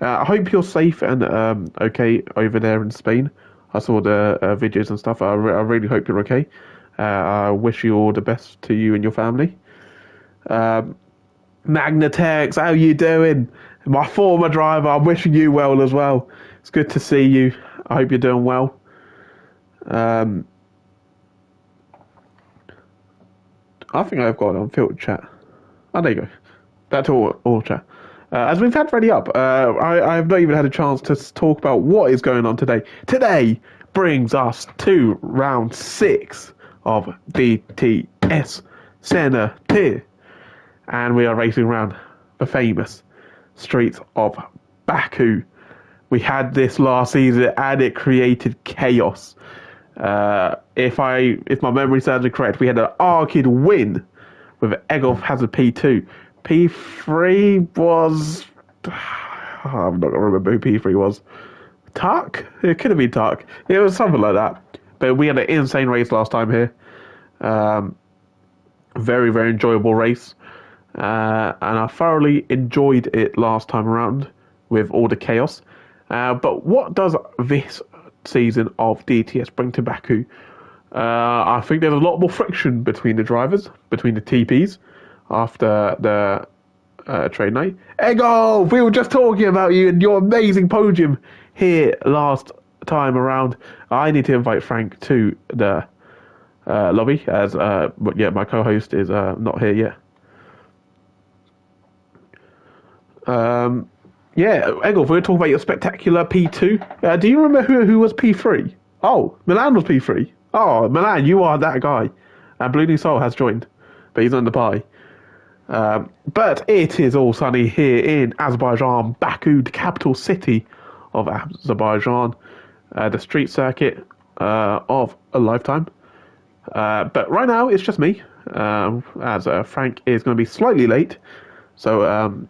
I hope you're safe and okay over there in Spain. I saw the videos and stuff. I really hope you're okay. I wish you all the best to you and your family. Magnatex, how you doing? My former driver, I'm wishing you well as well. It's good to see you. I hope you're doing well. I think I've got an unfiltered chat. Oh, there you go. That's all chat. As we've had ready up, I have not even had a chance to talk about what is going on today. Today brings us to round 6 of DTS Senna Tier. And we are racing around the famous streets of Baku. We had this last season and it created chaos. If my memory serves me correct, we had an Arkid win with Egolf Hazard P2. P3 was... I'm not going to remember who P3 was. Tuck? It could have been Tuck. It was something like that. But we had an insane race last time here. Very, very enjoyable race. And I thoroughly enjoyed it last time around with all the chaos. But what does this season of DTS bring to Baku? I think there's a lot more friction between the drivers, between the TPs, after the trade night. Ego, we were just talking about you and your amazing podium here last time around. I need to invite Frank to the lobby, as my co-host is not here yet. Egolf, we were talking about your spectacular P2. Do you remember who was P3? Oh, Milan was P3. Oh, Milan, you are that guy. Blue New Soul has joined, but he's on the pie. But it is all sunny here in Azerbaijan, Baku, the capital city of Azerbaijan, the street circuit of a lifetime. But right now, it's just me, as Frank is going to be slightly late. So,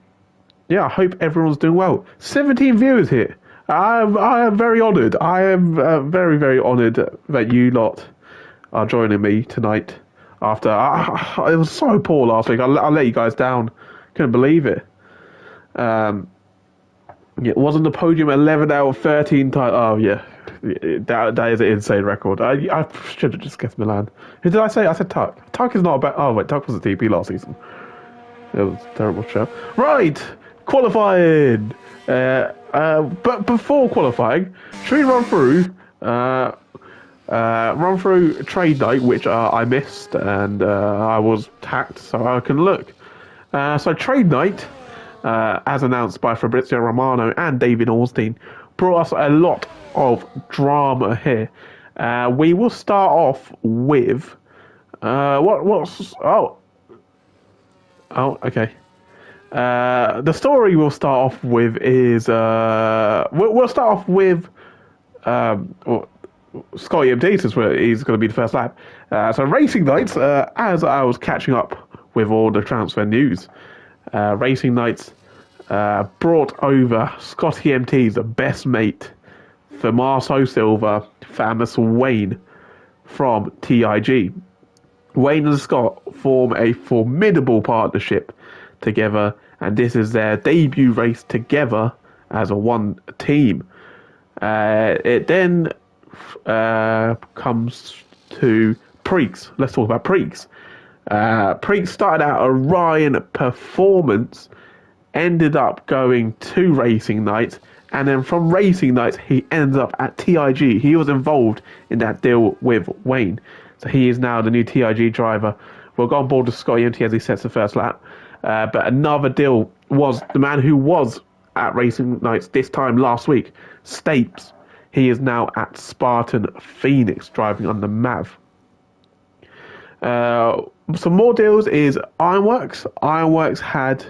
I hope everyone's doing well. 17 viewers here. I am very honoured. I am very, very honoured that you lot are joining me tonight. After it was so poor last week, I let you guys down. Couldn't believe it. It wasn't the podium 11 out of 13 times. Oh yeah, that is an insane record. I should have just guessed Milan. Who did I say? I said Tuck. Tuck is not a bad. Oh wait, Tuck was a TP last season. It was a terrible show. Right, qualifying. But before qualifying, should we run through trade night, which I missed and I was tacked, so I can look. So trade night, as announced by Fabrizio Romano and David Ornstein, brought us a lot of drama here. We will start off with okay. The story we'll start off with is we'll start off with Scotty MT, since he's going to be the first lap. So Racing Nights, as I was catching up with all the transfer news, Racing Nights brought over Scotty MT's best mate, Tommaso Silva, famous Wayne, from TIG. Wayne and Scott form a formidable partnership together, and this is their debut race together as a one team. It then comes to Preeks. Let's talk about Preeks. Preeks started out at Ryan Performance, ended up going to Racing Nights, and then from Racing Nights he ended up at TIG. He was involved in that deal with Wayne, so he is now the new TIG driver. We'll go on board with Scotty MT as he sets the first lap. But another deal was the man who was at Racing Nights this time last week, Stapes. He is now at Spartan Phoenix, driving on the MAV. Some more deals is Ironworks. Ironworks had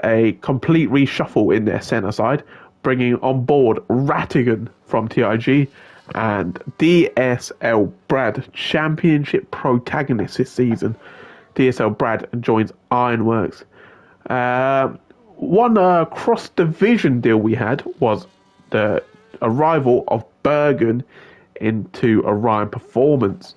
a complete reshuffle in their centre side, bringing on board Rattigan from TIG and DSL Brad, championship protagonist this season. DSL Brad joins Ironworks. One cross-division deal we had was the arrival of Bergen into Orion Performance.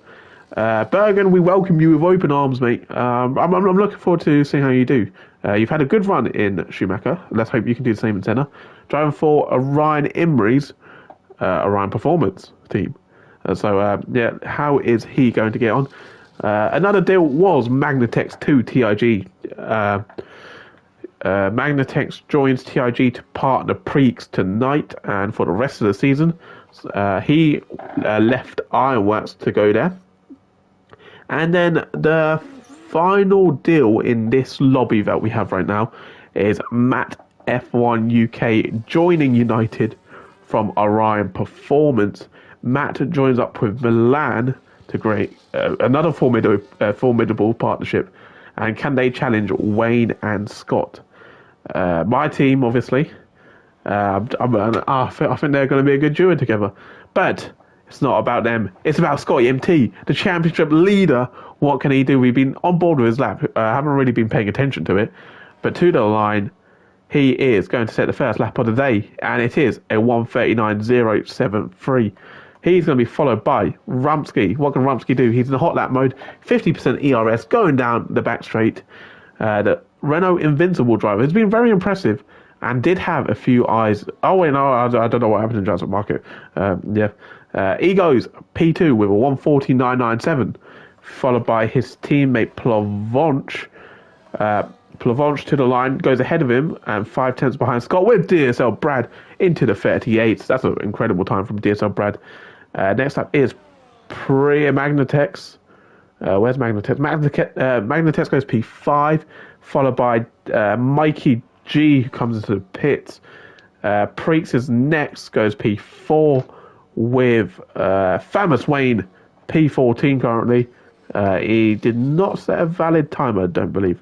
Bergen, we welcome you with open arms, mate. I'm looking forward to seeing how you do. You've had a good run in Schumacher. Let's hope you can do the same in Senna. Driving for Orion Imri's Orion Performance team. How is he going to get on? Another deal was Magnatex to TIG. Magnatex joins TIG to partner Preeks tonight and for the rest of the season. He left Ironworks to go there. And then the final deal in this lobby that we have right now is Matt F1 UK joining United from Orion Performance. Matt joins up with Milan to create another formidable partnership. And can they challenge Wayne and Scott? My team, obviously. I think they're going to be a good duo together. But it's not about them. It's about Scotty MT, the championship leader. What can he do? We've been on board with his lap. Haven't really been paying attention to it. But to the line, he is going to set the first lap of the day. And it is a 1:39.073. He's going to be followed by Rumsky. What can Rumsky do? He's in the hot lap mode. 50% ERS going down the back straight. The Renault Invincible driver has been very impressive and did have a few eyes. Oh, wait, no, I don't know what happened in Transport Market. He goes P2 with a 1:49.97, followed by his teammate Plavonch. Plavonch to the line, goes ahead of him and 5 tenths behind Scott with DSL Brad into the 38s. That's an incredible time from DSL Brad. Next up is Magnatex. Where's Magnatex? Magnatex goes P5, followed by Mikey G, who comes into the pits. Preeks is next, goes P4 with Famous Wayne, P14 currently. He did not set a valid timer, I don't believe.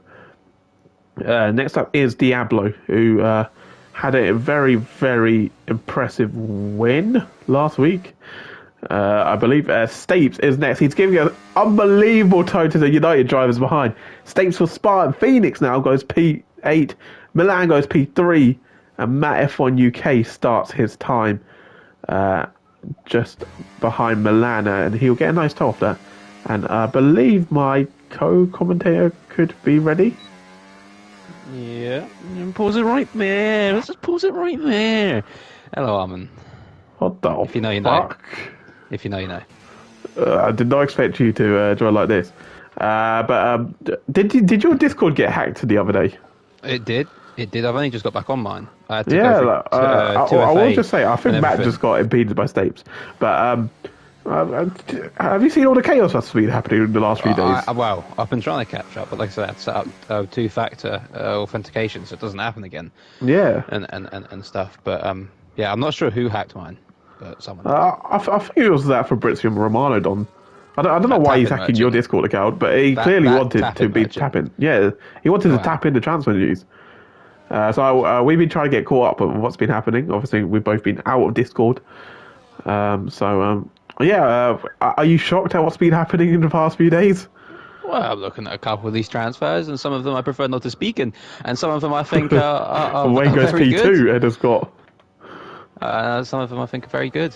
Next up is Diablo, who had a very, very impressive win last week. I believe Stapes is next. He's giving an unbelievable tow to the United drivers behind. Stapes for Spa and Phoenix now goes P8. Milan goes P3. And Matt F1 UK starts his time just behind Milan. And he'll get a nice tow off that. And I believe my co-commentator could be ready. Yeah, pause it right there. Let's just pause it right there. Hello, Armin. What the If you know, you fuck? know. If you know, you know. I did not expect you to join like this. Did your Discord get hacked the other day? It did. I've only just got back on mine. I had to Yeah, go through, I will just say, I think Matt just got impeded by Stapes. But have you seen all the chaos that's been happening in the last few days? Well, I've been trying to catch up, but like I said, I had to set up two-factor authentication so it doesn't happen again. Yeah. And stuff. But yeah, I'm not sure who hacked mine, but someone. I think it was that Fabrizio Romano Don. I don't know why he's hacking your Discord account, but he clearly wanted to be tapping. Yeah, he wanted to tap into transfer news. So we've been trying to get caught up on what's been happening. Obviously, we've both been out of Discord. Are you shocked at what's been happening in the past few days? Well, I'm looking at a couple of these transfers, and some of them I prefer not to speak in, and some of them I think are Wayne goes very P2, good. Ed has got. Some of them I think are very good.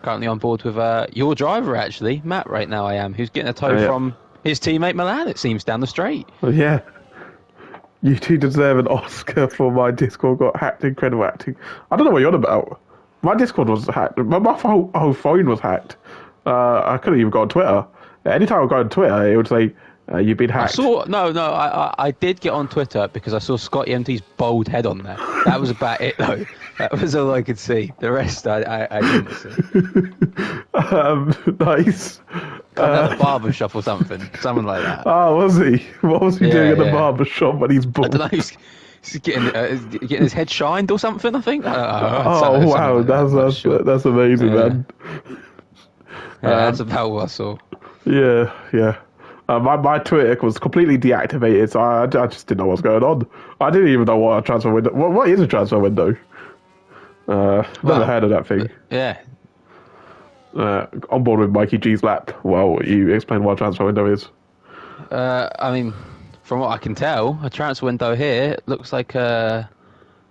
Currently on board with your driver, actually, Matt, right now I am, who's getting a tow from his teammate Milan, it seems, down the straight. Yeah. You two deserve an Oscar for my Discord got hacked. Incredible acting. I don't know what you're on about. My Discord was hacked. My whole phone was hacked. I couldn't even go on Twitter. Anytime I go on Twitter, it would say, you've been hacked. I did get on Twitter because I saw Scotty MT's bold head on there. That was about it, though. That was all I could see. The rest I didn't see. Nice. At the barber shop or something like that. Oh, was he? What was he doing at the barber shop when he's bald? I don't know. He's getting his head shined or something, I think. Wow, that's amazing, man. That's about what I saw. Yeah. My Twitter was completely deactivated, so I just didn't know what's going on. I didn't even know what a transfer window. What is a transfer window? Never heard of that thing. Yeah. On board with Mikey G's lap. Well, you explain what a transfer window is. I mean, from what I can tell, a transfer window here looks like a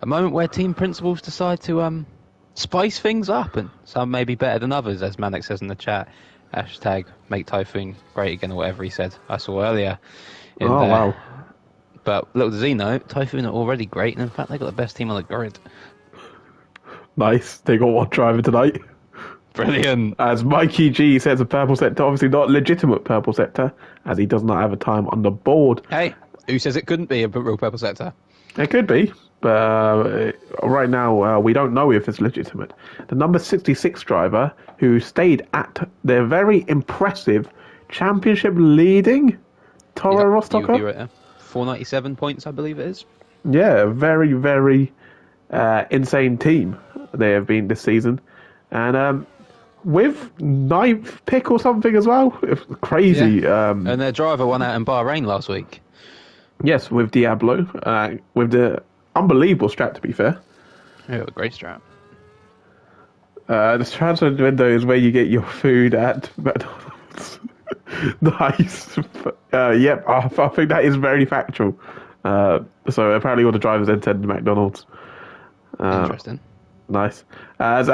moment where team principals decide to spice things up, and some may be better than others, as Manic says in the chat. Hashtag make Typhoon great again, or whatever he said. I saw earlier. Wow. But little does he know, Typhoon are already great, and in fact, they got the best team on the grid. Nice. They got one driver tonight. Brilliant. As Mikey G says, a purple sector, obviously not legitimate purple sector, as he does not have a time on the board. Hey, who says it couldn't be a real purple sector? It could be, but right now we don't know if it's legitimate. The number 66 driver, who stayed at their very impressive championship leading Toro Rostocker. You're right there. 497 points, I believe it is. Yeah, a very, very insane team they have been this season. And with ninth pick or something as well. It's crazy. Yeah. And their driver won out in Bahrain last week. Yes, with Diablo. With the unbelievable strap, to be fair. Yeah, great strap. The transfer window is where you get your food at McDonald's. Nice. Yep, I think that is very factual. So apparently all the drivers entered McDonald's. Interesting. Nice. As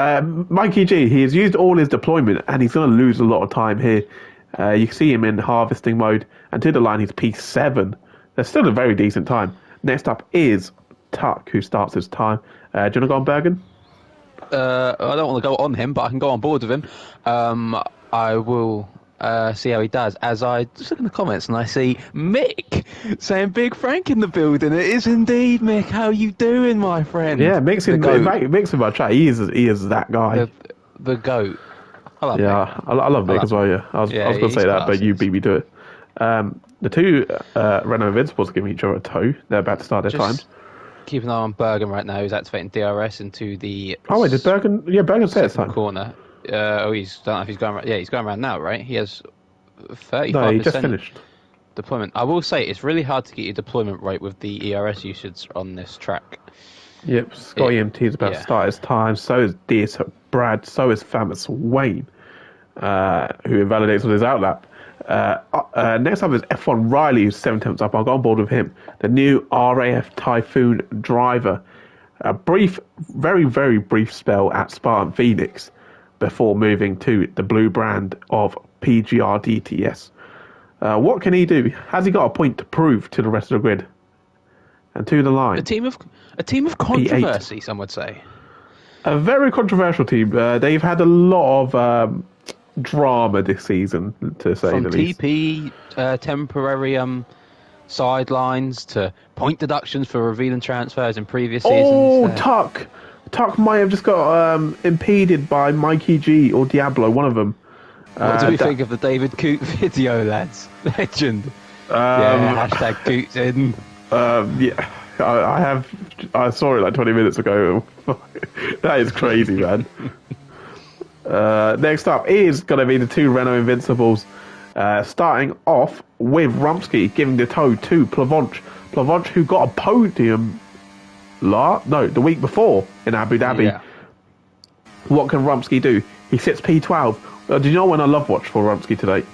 Mikey G, he has used all his deployment and he's going to lose a lot of time here. You can see him in harvesting mode, and to the line he's P7. There's still a very decent time. Next up is Tuck, who starts his time. Do you want to go on Bergen? I don't want to go on him, but I can go on board with him. I will see how he does. As I just look in the comments and I see Mick saying Big Frank in the building. It is indeed Mick. How you doing, my friend? Yeah, Mick's in my chat. He is that guy. The goat. I love Mick. I love Mick as well. Yeah, I was going to say that, but you beat me to it. The two Renault Invincibles are giving each other a toe. They're about to start their times. Keep an eye on Bergen right now. He's activating DRS into the. Oh wait, did Bergen? Yeah, Bergen set his time. Corner. Don't know if he's going. Yeah, he's going around now, right? He has 35%. No, he just finished deployment. I will say it's really hard to get your deployment right with the ERS usage on this track. Yep, Scott EMT is about to start his time. So is DS Brad. So is Famous Wayne, who invalidates on his outlap. Next up is F1 Riley, who's 7 tenths up. I'll go on board with him. The new RAF Typhoon driver. A brief, very, very brief spell at Spartan Phoenix before moving to the blue brand of PGR DTS. What can he do? Has he got a point to prove to the rest of the grid? And to the line. A team of controversy, P8. Some would say. A very controversial team. They've had a lot of drama this season, to say the least. From TP, temporary sidelines to point deductions for revealing transfers in previous seasons. Oh, Tuck might have just got impeded by Mikey G or Diablo, one of them. What do we think of the David Coote video, lads? Legend. Hashtag Coote's in. Yeah, I saw it like 20 minutes ago. That is crazy, man. Next up is going to be the two Renault Invincibles, starting off with Rumsky giving the toe to Plavonch. Plavonch, who got a podium the week before in Abu Dhabi. Yeah. What can Rumsky do? He sits P12. Did you know when I love watch for Rumsky today?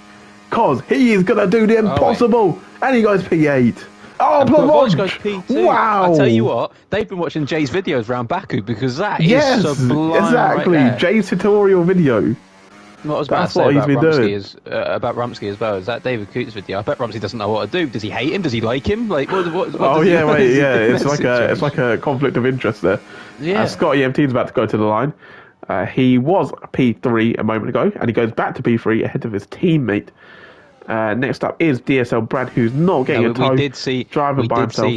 Because he is going to do the impossible. And he goes P8. Oh, Plavonch goes P2. Wow. I tell you what, they've been watching Jay's videos around Baku because that is sublime. Exactly. Right, Jay's tutorial video. What I was about to say about Rumsky as well is that David Coote's video. I bet Rumsky doesn't know what to do. Does he hate him? Does he like him? Like what it's like a conflict of interest there. Yeah. Scott EMT is about to go to the line. He was P3 a moment ago, and he goes back to P3 ahead of his teammate. Next up is DSL Brad, who's not getting a toe. We did see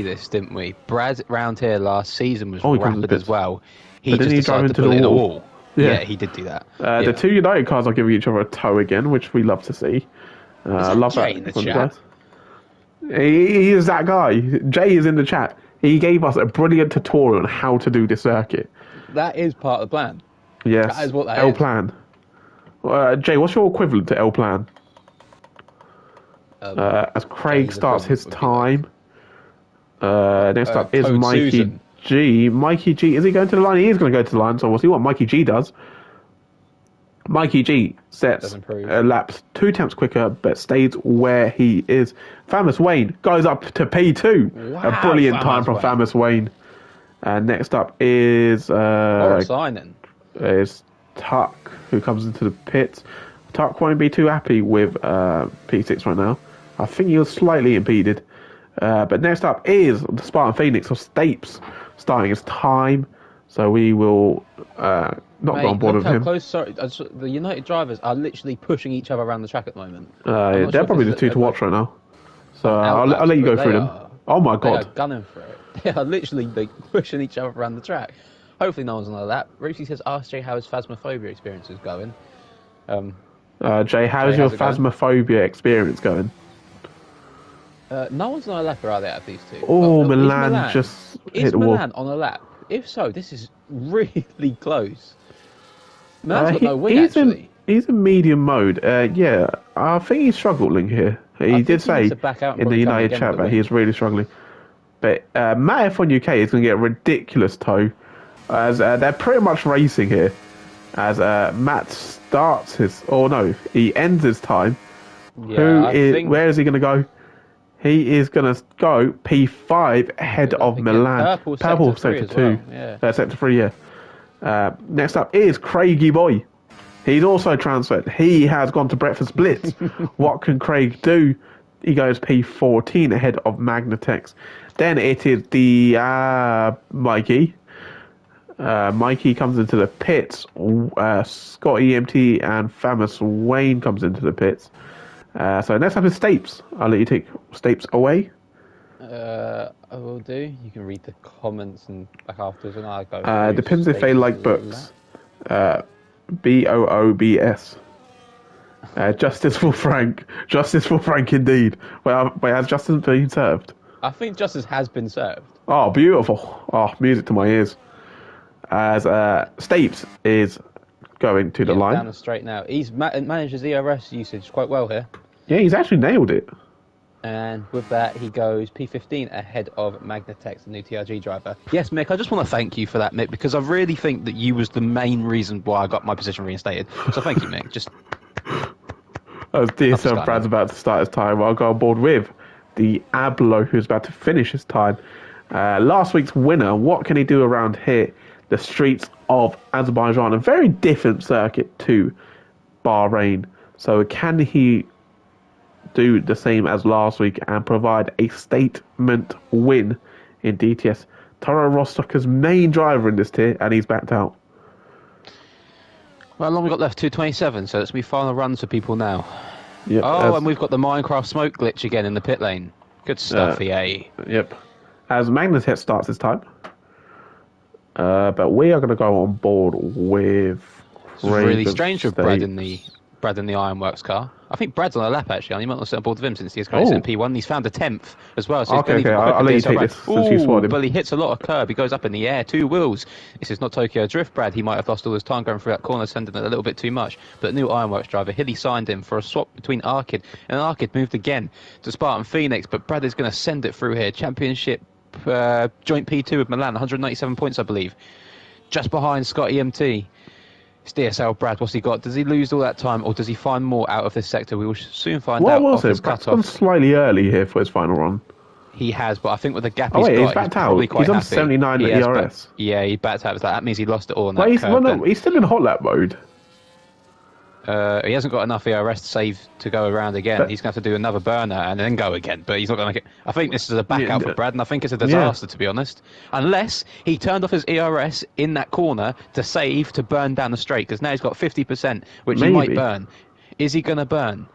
this, didn't we? Brad round here last season was rapid as well. He just decided to pull it in the wall. Yeah, he did do that. The two United cars are giving each other a toe again, which we love to see. I love Jay that. In the chat? He is that guy. Jay is in the chat. He gave us a brilliant tutorial on how to do this circuit. That is part of the plan. Yes. That is what that L plan. Jay, what's your equivalent to L plan? As Craig starts his time. Next up is Mikey Susan. G. Mikey G, is he going to the line? He is going to go to the line, so we'll see what Mikey G does. Mikey G sets laps 2 tenths quicker, but stays where he is. Famous Wayne goes up to P2. Wow, a brilliant time from Famous Wayne. Next up is is Tuck, who comes into the pits. Tuck won't be too happy with P6 right now. I think he was slightly impeded. But next up is the Spartan Phoenix of Stapes starting his time. So we will not Mate, go on board look with how him. close. Sorry, the United drivers are literally pushing each other around the track at the moment. I'm not They're sure if probably this the two is to watch right now. So on I'll outlaps, let you but go through them. Oh my They are god. gunning for it. They are literally pushing each other around the track. Hopefully, no one's on a lap. Roosy says, "Ask Jay how his phasmophobia experience is going." Jay, how's Jay, your how's it going? phasmophobia experience going? No one's on a lap, are they, out of these two? Oh, Is Milan just hit is the wall. Milan on a lap? If so, this is really close. Milan's got no win, He's actually. he's in medium mode. Yeah, I think he's struggling here. He think did he needs say to back out and in the probably come United again chat with the that win. he's really struggling. But Matt F1 UK is going to get a ridiculous tow, as they're pretty much racing here. As Matt starts he ends his time. Yeah, Where is he going to go? He is going to go P5 ahead of Again, Milan. purple sector 3 as 2. well, yeah. Sector 3, yeah. Next up is Craigie Boy. He's also transferred. He has gone to Breakfast Blitz. What can Craig do? He goes P14 ahead of Magnatex. Then it is the Mikey. Mikey comes into the pits. Scott EMT and Famous Wayne comes into the pits. So next up is Stapes. I'll let you take Stapes away. I will do. You can read the comments and back afterwards, and I'll go. Depends if they like books. BOOBS. Justice for Frank. Justice for Frank, indeed. Wait, has justice been served? I think justice has been served. Oh, beautiful. Oh, music to my ears. As Stapes is going to the line. Down the straight now. He's managed his ERS usage quite well here. Yeah, he's actually nailed it. And with that, he goes P15 ahead of Magnatex, the new TRG driver. Yes, Mick, I just want to thank you for that, Mick, because I really think that you was the main reason why I got my position reinstated. So thank you, Mick. Just As DSL Brad's about to start his time, I'll go on board with the Ablo, who's about to finish his time. Last week's winner, what can he do around here? The streets of Azerbaijan, a very different circuit to Bahrain. So can he do the same as last week and provide a statement win in DTS? Toro Rossoka's main driver in this tier, and he's backed out. well, how long we got left? 2:27. So it's me final runs for people now. Yep, And we've got the Minecraft smoke glitch again in the pit lane. Good stuff, EA. Yep. As Magnetet starts his time. But we are going to go on board with. It's really Raven strange with States. Brad in the Ironworks car. I think Brad's on a lap actually. I might not sit on board with him since he's currently in P1. He's found a 10th as well. So Okay, he's going I'll let you take this since you spotted him. But he hits a lot of curb. He goes up in the air, 2 wheels. This is not Tokyo Drift, Brad. He might have lost all his time going through that corner, sending it a little bit too much. But new Ironworks driver, Hilly signed him for a swap between Arkid, and Arkid moved again to Spartan Phoenix. But Brad is going to send it through here. Championship joint P2 with Milan, 197 points, I believe. Just behind Scott EMT. It's DSL Brad. What's he got? Does he lose all that time, or does he find more out of this sector? We will soon find What out. was His it? Brad's gone cut-off. slightly early here for his final run. He has, but I think with the gap Oh, wait, he's he's got, backed out. probably quite He's on happy. 79 He has ERS. Yeah, he backed out. That means he lost it all in that Well, he's, curve well, no, then. he's still in hot lap mode. He hasn't got enough ERS to save to go around again. But- He's going to have to do another burner and then go again. But he's not going to. I think this is a back Yeah, out for Brad, and I think it's a disaster to be honest. Unless he turned off his ERS in that corner to save to burn down the straight, because now he's got 50%, which he might Maybe. burn. Is he going to burn?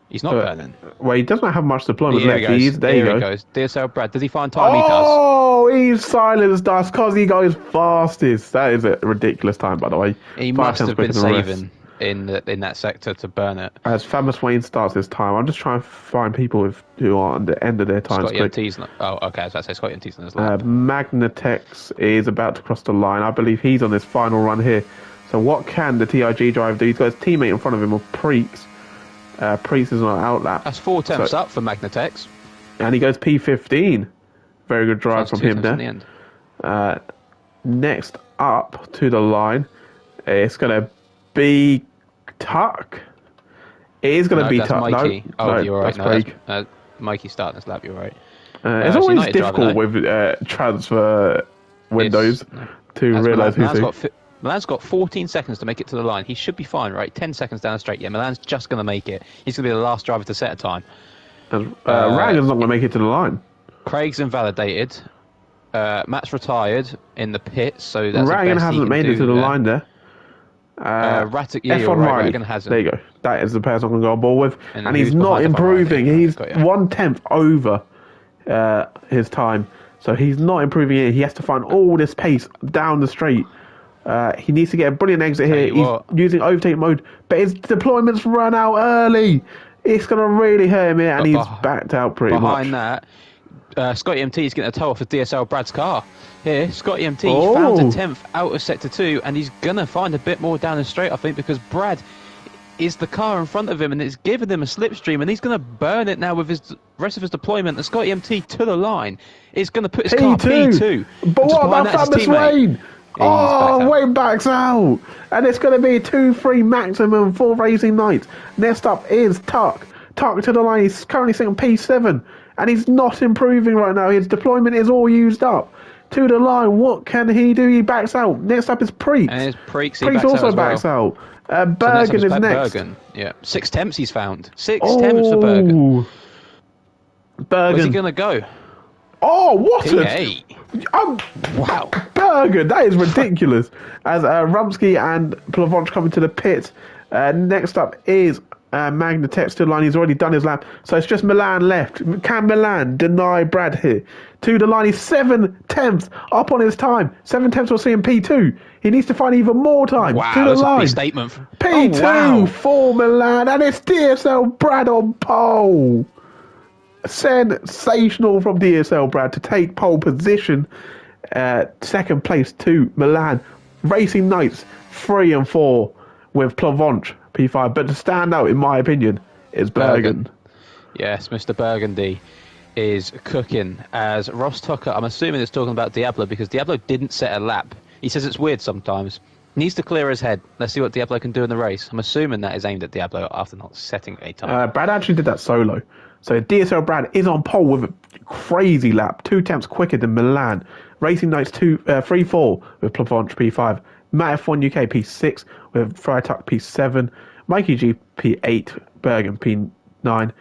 He's not burning. Well, he doesn't have much deployment Here he left. goes. There Here you he go. goes. DSL Brad. Does he find time? He does. Oh, he's silenced us because he goes fastest. That is a ridiculous time, by the way. He 5 must times have been quicker than the rest. saving in that sector to burn it. As Famous Wayne starts his time, I'm just trying to find people who are at the end of their times. Scott EMT's not. Oh, okay. I was about to say Scott EMT's on his lap. Magnatex is about to cross the line. I believe he's on his final run here. So what can the TIG driver do? He's got his teammate in front of him with Preeks. Preeks is on an outlap. That's 4 attempts up for Magnatex. And he goes P15. Very good drive That's from 2 him attempts in there. the end. Next up to the line, it's going to be Tuck. It is going to No, be that's Tuck. Mikey. No, You're right. that's No, Craig. that's Mikey starting his lap. You're right. It's it's always United difficult driver, with transfer windows to As realise who's who. Milan's got 14 seconds to make it to the line. He should be fine, right? 10 seconds down the straight. Yeah, Milan's just going to make it. He's going to be the last driver to set a time. Ragan's not going to make it to the line. Craig's invalidated. Matt's retired in the pits, so that's Ragan the best hasn't he can made do it to the there. line there. Rattigan, yeah, you're F1 right, Riley. Rattigan hasn't. There you go. That is the person I'm going to go on board with. And And he's who's not behind F1 improving. Riley? He's Got ya. 1/10 over his time. So he's not improving it. He has to find all this pace down the straight. He needs to get a brilliant exit here. you He's what. using overtake mode, but his deployment's run out early. It's going to really hurt him here, and But he's backed out pretty Behind much. that, Scotty MT is getting a tow off of DSL Brad's car. Here, Scotty MT Oh. found a 10th out of sector 2, and he's going to find a bit more down the straight, I think, because Brad is the car in front of him, and it's giving him a slipstream, and he's going to burn it now with his rest of his deployment. And Scotty MT to the line is going to put his car P2. But And just what behind about that is his Thomas teammate. Wayne? backed out. Wayne backs out. And it's going to be 2-3 maximum for Racing Knights. Next up is Tuck. Tuck to the line. He's currently sitting on P7. And he's not improving right now. His deployment is all used up. To the line. What can he do? He backs out. Next up is Preeks. And his Preeks, he Preeks backs out also as well. backs out. So Bergen is next. Bergen. Yeah, 6 temps he's found. 6 temps for Bergen. Bergen. Where's he going to go? Oh, what P8. Wow. Bergen, that is ridiculous. As Rumsky and Plavonch come into the pit. Next up is Magnatex to the line. He's already done his lap. So it's just Milan left. Can Milan deny Brad here? To the line, he's 7/10 up on his time. 7/10 will see him P2. He needs to find even more time. Wow, to the that's a line. big statement. P2 Oh, wow. for Milan. And it's DSL Brad on pole. Sensational from DSL Brad to take pole position. Second place to Milan. Racing Knights 3 and 4 with Plavonch P5. But to stand out, in my opinion, is Bergen. Yes, Mr. Burgundy is cooking as Ross Tucker, I'm assuming it's talking about Diablo because Diablo didn't set a lap. He says it's weird sometimes. Needs to clear his head. Let's see what Diablo can do in the race. I'm assuming that is aimed at Diablo after not setting a time. Brad actually did that solo. So DSL Brad is on pole with a crazy lap. 2 temps quicker than Milan. Racing Knights 3-4 with Plavonch P5. Matt F1 UK P6 with Freitag P7. Mikey G P8. Bergen P9. Ragan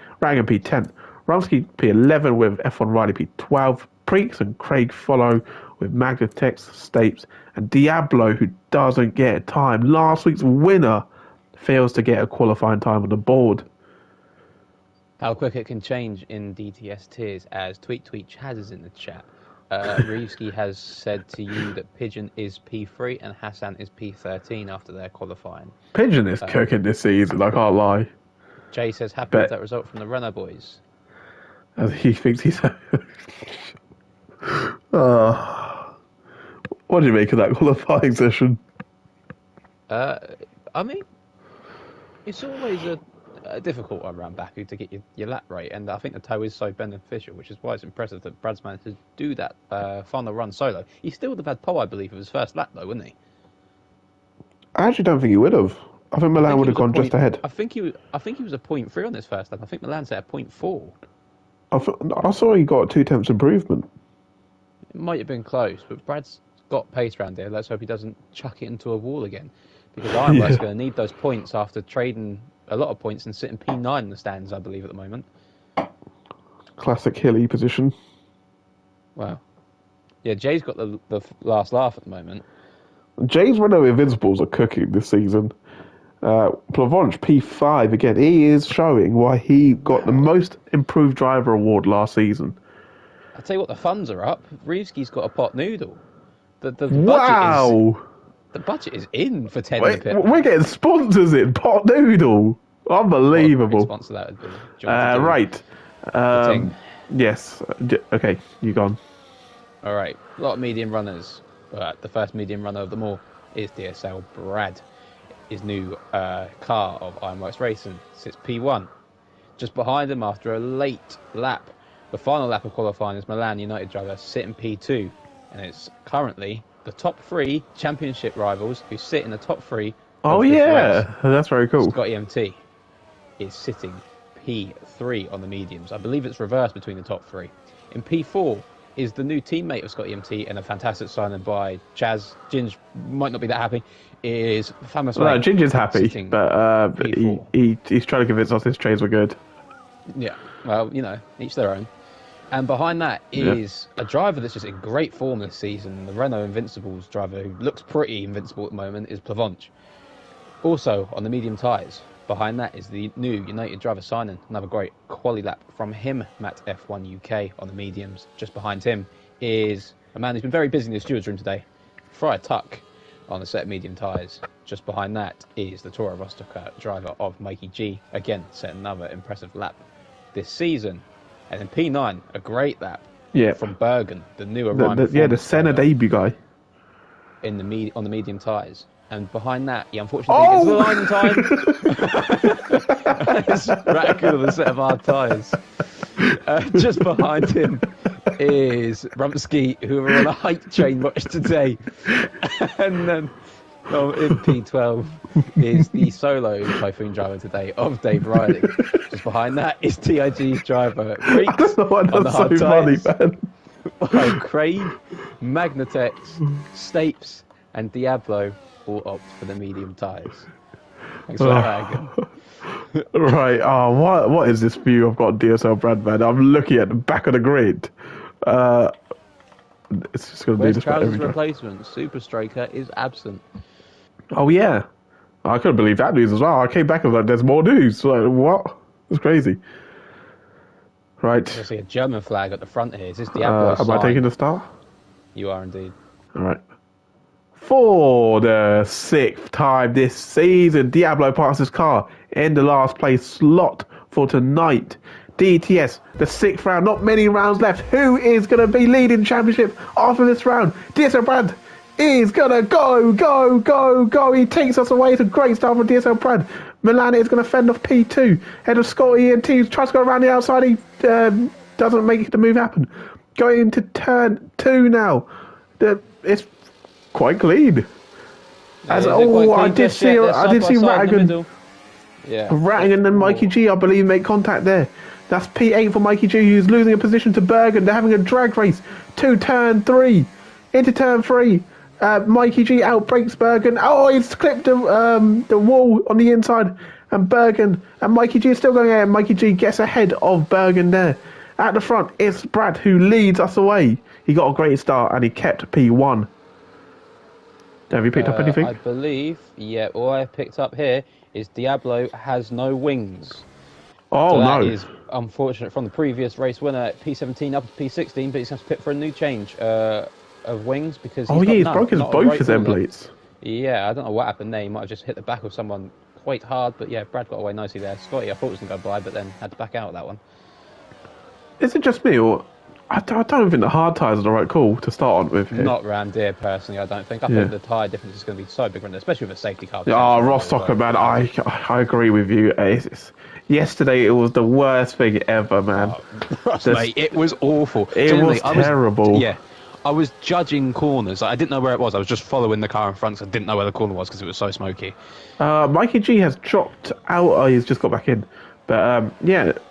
P10. Rumsky P11 with F1 Riley P12. Preeks and Craig follow with Magnatex, Stapes, and Diablo, who doesn't get time. Last week's winner fails to get a qualifying time on the board. How quick it can change in DTS tiers as Tweet Chaz is in the chat. Reevsky has said to you that Pigeon is P3 and Hassan is P13 after their qualifying. Pigeon is cooking this season, I can't lie. Jay says, happy with that result from the Renault boys. As he thinks he's... What do you make of that qualifying session? I mean, it's always a difficult one around Baku to get your lap right, and I think the tow is so beneficial, which is why it's impressive that Brad's managed to do that final run solo. He still would have had pole, I believe, of his first lap, though, wouldn't he? I actually don't think he would have. I think Milan would have gone just ahead. I think he was a 0.3 on his first lap. I think Milan's at a 0.4. I saw he got 2 temps improvement. It might have been close, but Brad's got pace around here. Let's hope he doesn't chuck it into a wall again, because Ironworks going to need those points after trading a lot of points and sitting P9 in the stands, I believe, at the moment. Classic hilly position. Wow. Yeah, Jay's got the last laugh at the moment. Jay's Renault Invincibles are cooking this season. Plavonch P5 again. He is showing why he got the most improved driver award last season. I'll tell you what, the funds are up. Reevsky's got a pot noodle. The Wow! The budget is in for 10 Wait, we're getting sponsors in Pot Noodle. Unbelievable. Sponsor that would be Jonathan right. Ting. Yes. Okay, you gone. All right. A lot of medium runners. But the first medium runner of them all is DSL Brad. His new car of Ironworks Racing sits P1. Just behind him after a late lap. The final lap of qualifying is Milan United driver sitting P2. And it's currently the top 3 championship rivals who sit in the top 3. Oh, yeah. That's very cool. Scotty MT is sitting P3 on the mediums. I believe it's reversed between the top 3. In P4 is the new teammate of Scotty MT and a fantastic signing by Chaz. Ginge might not be that happy. Is famous. Well, Ginger's happy, but he's trying to convince us his trades were good. Yeah, well, each their own. And behind that is a driver that's just in great form this season. The Renault Invincibles driver, who looks pretty invincible at the moment, is Plavonch. Also, on the medium tyres, behind that is the new United driver Simon. Another great quali lap from him, Matt F1 UK on the mediums. Just behind him is a man who's been very busy in the stewards room today, Fryer Tuck, on the set of medium tyres. Just behind that is the Toro Rosso driver of Mikey G. Again, set another impressive lap this season. And then P9, a great lap from Bergen, the new Orion. The Senna debut guy. On the medium tyres. And behind that, he unfortunately gets the line in time. It's radical of a set of hard tyres. Just behind him is Rumsky, who were on a height train watch today. And then in P12 is the solo Typhoon driver today of Dave Riley. Just behind that is TIG's driver, Creeks, on the hard tyres. While Craig, Magnatex, Stapes, and Diablo all opt for the medium tyres. Thanks for that, Hagen. Right. Oh, what is this view I've got DSL Brad, man? I'm looking at the back of the grid. It's just going to be this Trousers replacement? Super Striker is absent. Oh, yeah. I couldn't believe that news as well. I came back and was like, there's more news. Like, what? It's crazy. Right. I see a German flag at the front here. Is this Diablo am I taking the start? You are indeed. All right. For the 6th time this season, Diablo parks his car in the last place slot for tonight. DTS, the 6th round, not many rounds left. Who is going to be leading the championship after this round? DSL Brad is going to go. He takes us away. It's a great start for DSL Brad. Milan is going to fend off P2. Head of Scotty and T tries to go around the outside. He doesn't make the move happen. Going into turn 2 now. It's quite clean. I did see Rattigan. Rattigan and Mikey G, I believe, make contact there. That's P8 for Mikey G, who's losing a position to Bergen. They're having a drag race to turn 3. Into turn 3. Mikey G outbreaks Bergen. Oh, he's clipped the wall on the inside. And Bergen and Mikey G is still going ahead. Mikey G gets ahead of Bergen there. At the front, it's Brad who leads us away. He got a great start and he kept P1. Have you picked up anything? I believe, all I picked up here is Diablo has no wings. Oh, so no. That is unfortunate from the previous race winner at P17 up to P16, but he's going to pit for a new change of wings because he's broken both his end plates. Yeah, I don't know what happened there. He might have just hit the back of someone quite hard, but yeah, Brad got away nicely there. Scotty, I thought was going to go by, but then had to back out of that one. Is it just me, or I don't think the hard tyres are the right call to start on with here. Not round here, personally, I don't think. I think the tyre difference is going to be so big, especially with a safety car. Rostock, man, I agree with you. Yesterday, it was the worst thing ever, man. Mate, it was awful. It was terrible. I was judging corners. I didn't know where it was. I was just following the car in front, so I didn't know where the corner was because it was so smoky. Mikey G has dropped out. He's just got back in. But,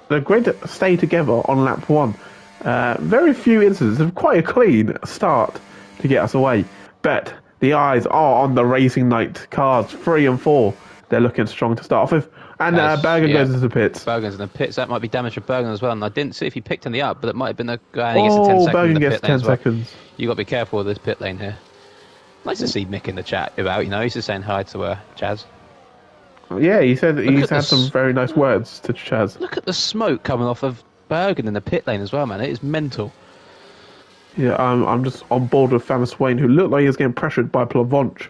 they're great to stay together on lap 1. Very few incidents of quite a clean start to get us away. But the eyes are on the Racing Night cars 3 and 4. They're looking strong to start off with. And Bergen goes into the pits. Bergen's in the pits. That might be damage for Bergen as well. And I didn't see if he picked any up, but it might have been a guy who gets a 10 second Bergen in the gets pit lane 10 seconds. Well. You got to be careful with this pit lane here. Nice to see Mick in the chat about, he's just saying hi to Chaz. Yeah, he said he's had some very nice words to Chaz. Look at the smoke coming off of Bergen in the pit lane as well, man. It is mental. Yeah, I'm just on board with Famous Wayne, who looked like he's getting pressured by Plavonch.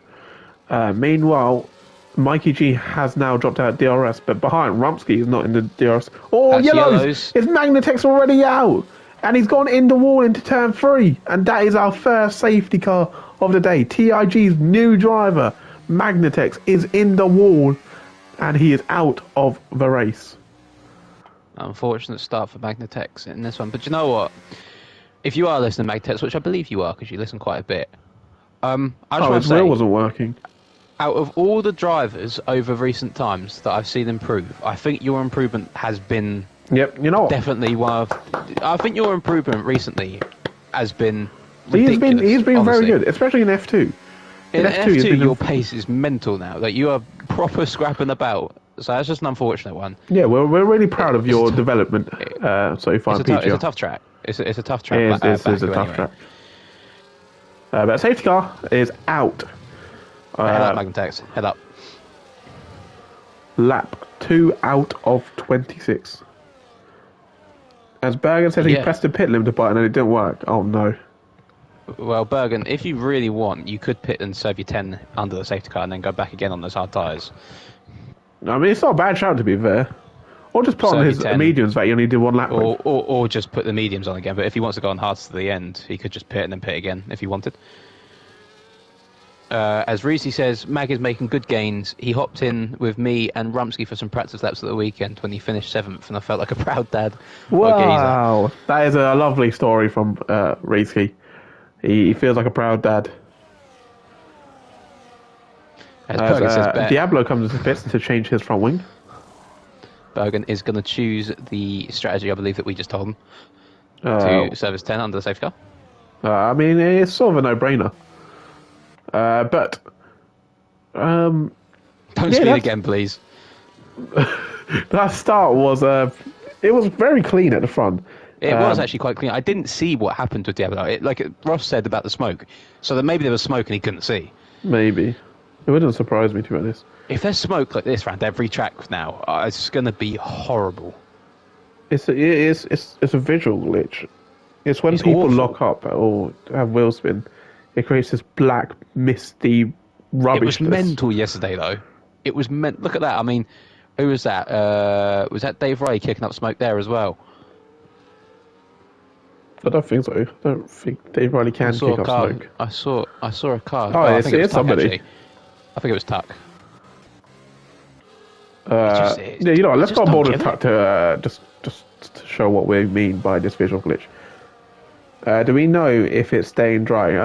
Meanwhile, Mikey G has now dropped out DRS, but behind Rumsky is not in the DRS. Oh, That's yellows! His Magnatex already out! And he's gone in the wall into turn 3. And that is our first safety car of the day. TIG's new driver, Magnatex, is in the wall. And he is out of the race. Unfortunate start for Magnatex in this one. But you know what? If you are listening to Magnatex, which I believe you are, because you listen quite a bit, his wheel wasn't working. Out of all the drivers over recent times that I've seen improve, I think your improvement has been... Yep, you know what? Definitely one of... I think your improvement recently has been ridiculous. He's been very good, especially in F2. In F2 your pace is mental now. Like, you are proper scrapping about So that's just an unfortunate one. Yeah, we're really proud of It's your t- development so far in It's a PGR. tough track. It's a tough track. It is Back a tough anyway. track. But safety car is out. Head up, Magnetex. Head up. Lap 2 out of 26. As Bergen said, he Yeah. pressed the pit limiter button and it didn't work. Oh no. Well, Bergen, if you really want, you could pit and serve your 10 under the safety car and then go back again on those hard tyres. I mean, it's not a bad shout to be fair. Or just put on Serve his your 10. mediums that he only did one lap with. Or just put the mediums on again. But if he wants to go on hards to the end, he could just pit and then pit again if he wanted. As Reese says, Mag is making good gains. He hopped in with me and Rumsky for some practice laps at the weekend when he finished 7th, and I felt like a proud dad. Wow, that is a lovely story from Reisky. He feels like a proud dad. As Bergen says, Diablo comes into pits to change his front wing. Bergen is going to choose the strategy, I believe, that we just told him to service 10 under the safety car. I mean, it's sort of a no-brainer. But Don't speed again, please. that start was it was very clean at the front. It was actually quite clean. I didn't see what happened with Diablo. Like Ross said about the smoke, so that maybe there was smoke and he couldn't see. Maybe it wouldn't surprise me, to be honest. If there's smoke like this around every track now, it's going to be horrible. It's a visual glitch. It's when It's people awful. lock up or have wheel spin, it creates this black, misty rubbish. It was mental yesterday, though. It was meant. Look at that. I mean, who was that? Was that Dave Ray kicking up smoke there as well? I don't think so. I don't think Dave Riley can kick up smoke. I saw a car. Oh, I it's think it was Tuck, somebody. actually. I think it was Tuck. Yeah, you know what? Let's just go on board don't with get Tuck to just to show what we mean by this visual glitch. Do we know if it's staying dry?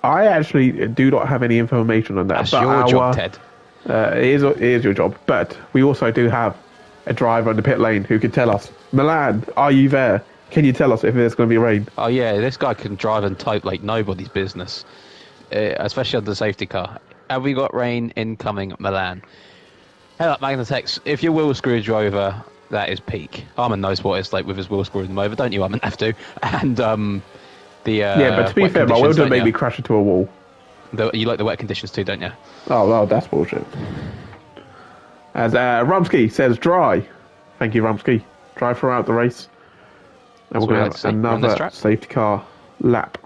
I actually do not have any information on that. That's but your job, Ted. It is your job, but we also do have a driver on the pit lane who can tell us, Milan, are you there? Can you tell us if there's going to be rain? Oh yeah, this guy can drive and type like nobody's business, especially under the safety car. Have we got rain incoming, Milan? Head up, Magnetex. If your wheel screws you over, that is peak. Armin knows what it's like with his wheel screwing them over, don't you, Armin? Have to. And yeah, but to be wet fair, my wheel conditions, didn't don't make you? me crash into a wall. You like the wet conditions too, don't you? Oh, well, that's bullshit. As Rumsky says, dry. Thank you, Rumsky. Dry throughout the race. And we're going to have another safety car lap.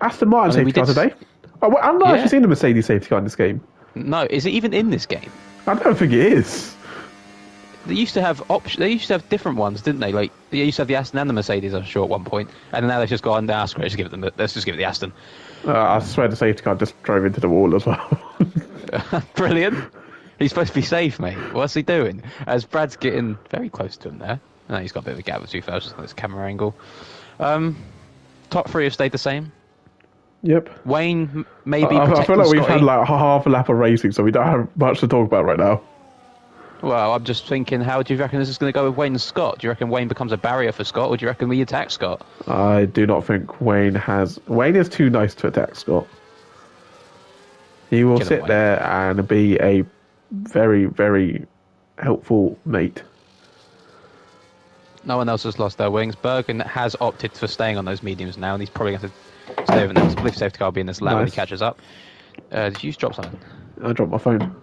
Aston Martin safety car today. Oh, well, I've not actually seen the Mercedes safety car in this game. No, is it even in this game? I don't think it is. They used to have They used to have different ones, didn't they? Like they used to have the Aston and the Mercedes, I'm sure, at one point, and now they've just gone. Nah, screw it, let's just give it the Aston. I swear the safety car just drove into the wall as well. Brilliant. He's supposed to be safe, mate. What's he doing? As Brad's getting very close to him there. No, he's got a bit of a gap with 2,000 on this camera angle. Top three have stayed the same. Yep. Wayne maybe. I feel like we've Scotty. had like half a lap of racing, so we don't have much to talk about right now. Well, I'm just thinking, how do you reckon this is going to go with Wayne and Scott? Do you reckon Wayne becomes a barrier for Scott, or do you reckon we attack Scott? I do not think Wayne is too nice to attack Scott. He will sit there and be a very, very helpful mate. No one else has lost their wings. Bergen has opted for staying on those mediums now, and he's probably going to stay over next. I believe safety car will be in this lap when he catches up. Did you just drop something? I dropped my phone.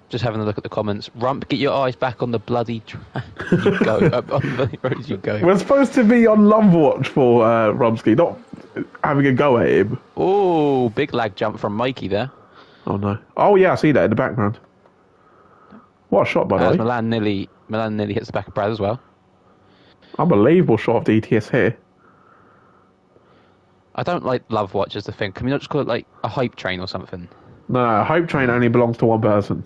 Just having a look at the comments. Rump, get your eyes back on the bloody track. You go up on the road. You go. We're supposed to be on lumber watch for Rumsky, not having a go at him. Oh, big lag jump from Mikey there. Oh no! Oh yeah, I see that in the background. What a shot, by the way! Milan nearly hits the back of Brad as well. Unbelievable shot of the ETS here. I don't love watch as the thing. Can we not just call it like a hype train or something? No, Hope Train only belongs to one person.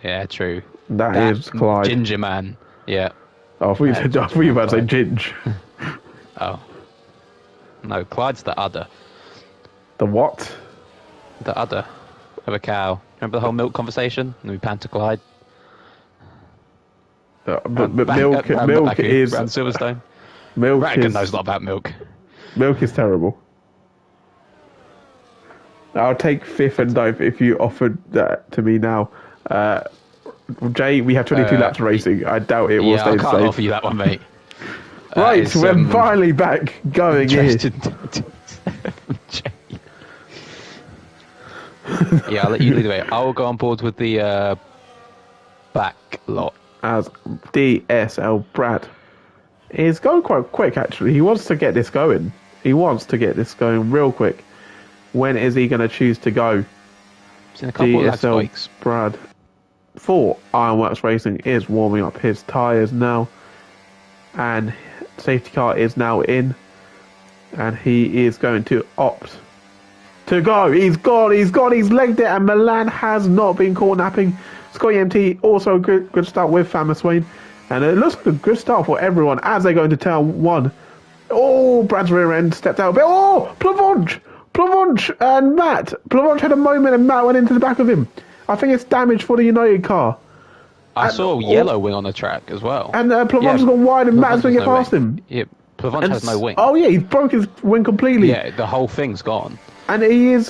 Yeah, true. That is Clyde. Ginger Man. Yeah. Oh, I thought you were about to say Ginge. Oh. No, Clyde's the udder. The what? The udder of a cow. Remember the whole milk conversation? And we pan to Clyde. But milk is... Around Silverstone. Milk Rattigan knows a lot about milk. Milk is terrible. I'll take fifth and ninth if you offered that to me now. Jay, we have 22 laps of racing. I doubt it will Yeah, stay I the can't same. offer you that one, mate. Right, It's, we're finally back going here. Yeah, I'll let you lead the way. I will go on board with the back lot. As DSL Brad is going quite quick, actually. He wants to get this going. He wants to get this going real quick. When is he going to choose to go? It's in a couple of lag DSL spikes. Brad for Ironworks Racing is warming up his tyres now. And safety car is now in. And he is going to opt to go. He's gone, he's legged it, and Milan has not been caught napping. Scotty MT also good start with Famous Wayne. And it looks like a good start for everyone as they go into turn one. Oh, Brad's rear end stepped out a bit. Oh, Plavonch and Matt. Plavonch had a moment and Matt went into the back of him. I think it's damage for the United car. I saw yellow wing on the track as well. And Plavonch's gone wide and Matt's going to get past wing. him. Yeah, Plavonch has no wing. Oh yeah, he's broke his wing completely. Yeah, the whole thing's gone. And he is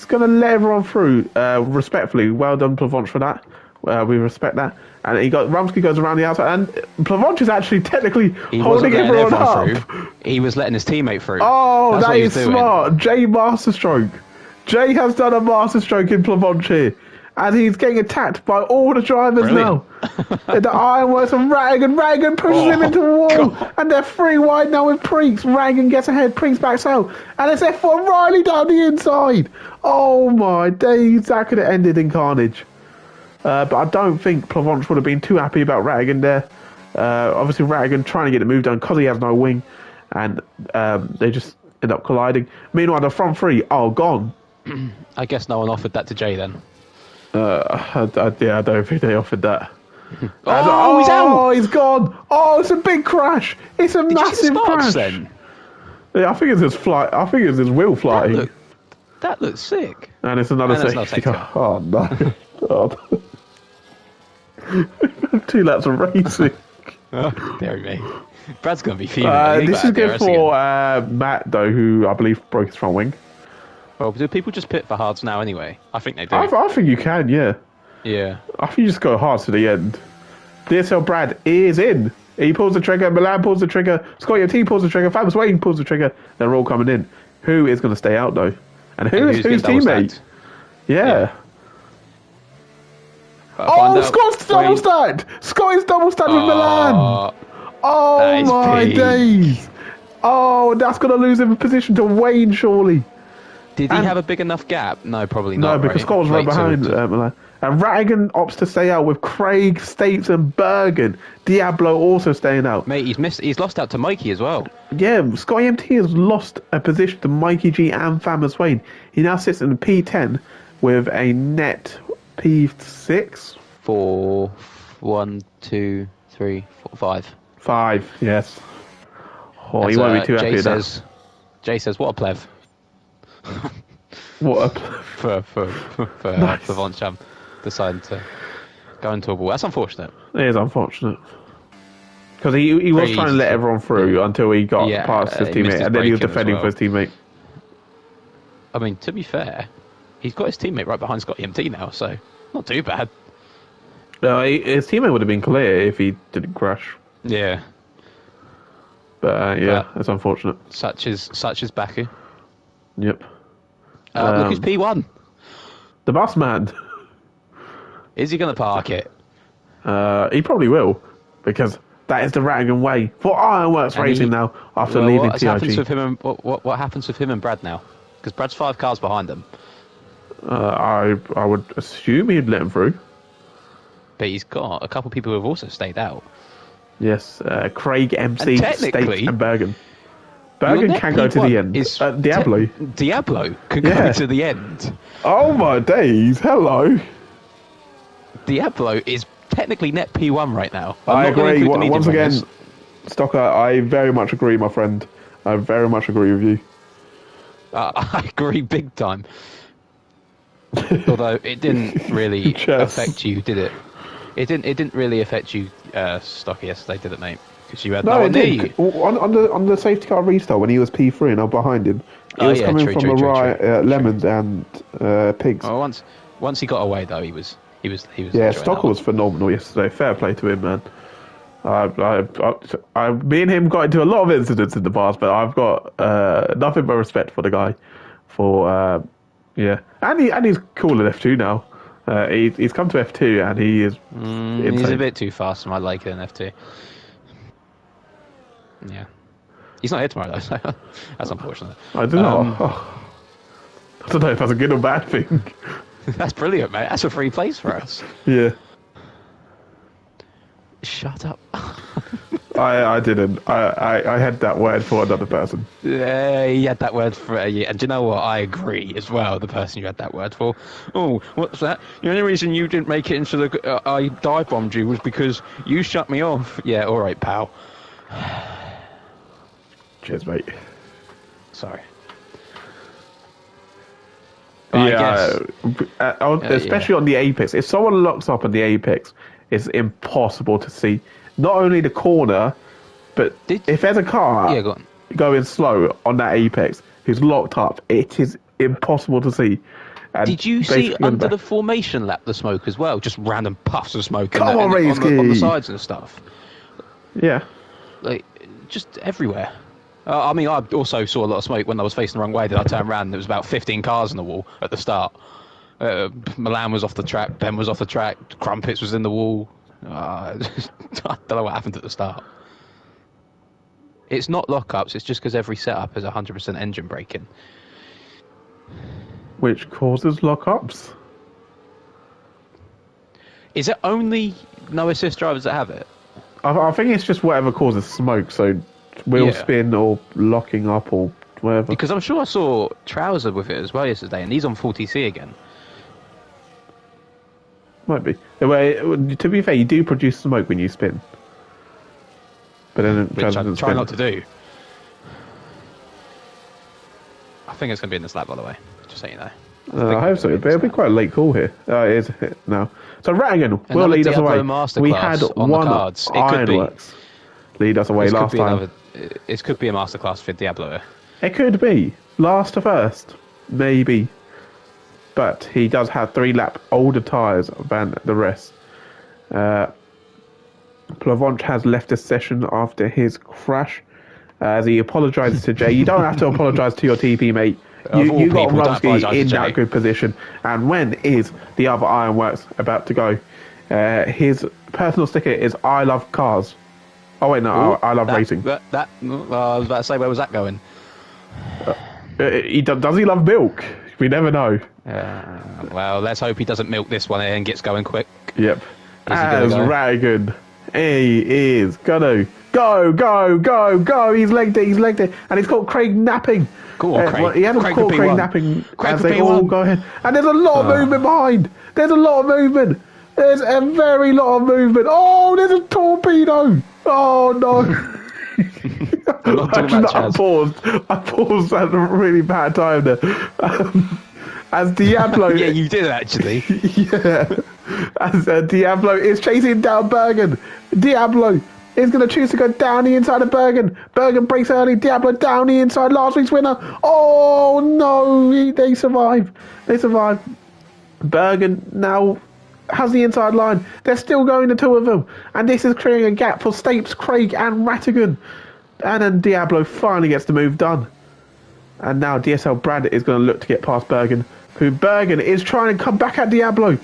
going to let everyone through respectfully. Well done, Plavonch, for that. We respect that. And Rumsky goes around the outside, and Plavonch is actually technically holding everyone up. Through. He was letting his teammate through. Oh, that is smart. Jay masterstroke. Jay has done a masterstroke in Plavonch here. And he's getting attacked by all the drivers now. The Ironworks and Raggan pushes him into the wall. God. And they're 3 wide now with Prinks. Raggan gets ahead, Prinks backs out. And it's F1 Riley down the inside. Oh my days, that could have ended in carnage. But I don't think Plavonch would have been too happy about Raggan there. Obviously Raggan trying to get the move done because he has no wing. And they just end up colliding. Meanwhile, the front 3 are gone. I guess no one offered that to Jay then. I don't think they offered that. He's out! Oh, he's gone! Oh, it's a big crash! It's a massive crash! Then? Yeah, I think it's his flight. I think it's his wheel flying. That looks sick. And it's another safety car. Oh no! God. 2 laps of racing. Oh, dear me. Brad's gonna be fuming. This is good for Matt though, who I believe broke his front wing. Well, do people just pit for hards now anyway? I think they do. I think you can, yeah. Yeah. I think you just go hard to the end. DSL Brad is in. He pulls the trigger, Milan pulls the trigger, Scotty T pulls the trigger, Famous Wayne pulls the trigger. They're all coming in. Who is going to stay out though? And who's teammate? Yeah. Oh, Scott's double stacked! Scotty's double stacked with Milan! Oh my days! Oh, that's going to lose him a position to Wayne, surely. Did he have a big enough gap? No, probably not. No, because Scott was right behind Milan. And Raggan opts to stay out with Craig, States and Bergen. Diablo also staying out. Mate, he's lost out to Mikey as well. Yeah, Scotty MT has lost a position to Mikey G and Famous Wayne. He now sits in the P10 with a net P6. 4, 1, 2, 3, 4, 5. 5, yes. Oh, he won't be too happy with that. Jay says, what a plev. What for Von Cham deciding to go into a ball. That's unfortunate. It is unfortunate. Because he was trying to let everyone through until he got past his teammate, and then he was defending for his teammate. I mean, to be fair, he's got his teammate right behind Scotty MT now, so not too bad. No, his teammate would have been clear if he didn't crash. Yeah. But it's unfortunate. Such is Baku. Yep. Look, who's P1. The bus man. Is he going to park it? He probably will, because that is the Raggan way for Ironworks Racing now after leaving TIG. What happens with him and Brad now? Because Brad's 5 cars behind them. I would assume he'd let him through. But he's got a couple of people who have also stayed out. Yes, Craig, MC, State and Bergen. Bergen can go to the end. Diablo. Diablo can go to the end. Oh my days, hello. Diablo is technically net P1 right now. I agree. Once again, Stocker, I very much agree, my friend. I very much agree with you. I agree big time. Although it didn't really affect you, did it? It didn't really affect you, Stocker, yesterday, did it, mate? Because you had no one near you. On the safety car restart when he was P3 and I'm behind him, he was coming from the right, Lemons and Pigs. Well, once he got away though, he was He was Yeah, enjoying that Stocker one. was phenomenal yesterday. Fair play to him, man. Me and him got into a lot of incidents in the past, but I've got nothing but respect for the guy. For yeah, and he's cool at F2 now. He's come to F2 and he is insane. He's a bit too fast for my liking in F2. Yeah. He's not here tomorrow, though, so that's unfortunate. I don't know. I don't know if that's a good or bad thing. That's brilliant, mate. That's a free place for us. Yeah. Shut up. I didn't. I had that word for another person. He had that word for you. And do you know what? I agree as well, the person you had that word for. Oh, what's that? The only reason you didn't make it into the... I dive bombed you was because you shut me off. Yeah, all right, pal. Cheers, mate. Sorry. Yeah, especially on the apex. If someone locks up on the apex, it's impossible to see not only the corner, but if there's a car go on. going slow on that apex who's locked up, it is impossible to see. And did you see under the formation lap the smoke as well? Just random puffs of smoke on the sides and stuff. Yeah. Like, just everywhere. I mean, I also saw a lot of smoke when I was facing the wrong way. That I turned around and there was about 15 cars on the wall at the start. Milan was off the track, Ben was off the track, Crumpets was in the wall. I don't know what happened at the start. It's not lockups, it's just because every setup has 100% engine braking. Which causes lockups? Is it only no assist drivers that have it? I think it's just whatever causes smoke, so wheel spin or locking up or whatever. Because I'm sure I saw Trouser with it as well yesterday, and he's on 40C again. Might be. To be fair, you do produce smoke when you spin. But then which I try not to do. I think it's going to be in this lap, by the way. Just so you know. I hope so, but it'll be quite a late call here. It is now. So Rattigan will lead us away. We had one Ironworks lead us away last time. It could be a masterclass for Diablo. It could be. Last to first. Maybe. But he does have 3 lap older tyres than the rest. Plavonch has left the session after his crash. As he apologises to Jay. You don't have to apologise to your TP, mate. You got Rumsky in that good position. And when is the other Ironworks about to go? His personal sticker is I love cars. Oh wait, no, I love racing. I was about to say, where was that going? Does he love milk? We never know. Well, let's hope he doesn't milk this one and gets going quick. Yep. As Rattigan, he is gonna go. He's legged it. And he's caught Craig napping. Go on, Craig. Well, he hasn't caught Craig napping as they all go ahead. And there's a lot of movement behind. There's a lot of movement. There's a very lot of movement. Oh, there's a torpedo. Oh, no. I paused at a really bad time there. As Diablo... yeah, you did actually. Yeah. As Diablo is chasing down Bergen. Diablo is going to choose to go down the inside of Bergen. Bergen breaks early. Diablo down the inside. Last week's winner. Oh, no. They survive. Bergen now has the inside line. They're still going, the two of them. And this is creating a gap for Stapes, Craig and Rattigan. And then Diablo finally gets the move done. And now DSL Brad is going to look to get past Bergen. Who Bergen is trying to come back at Diablo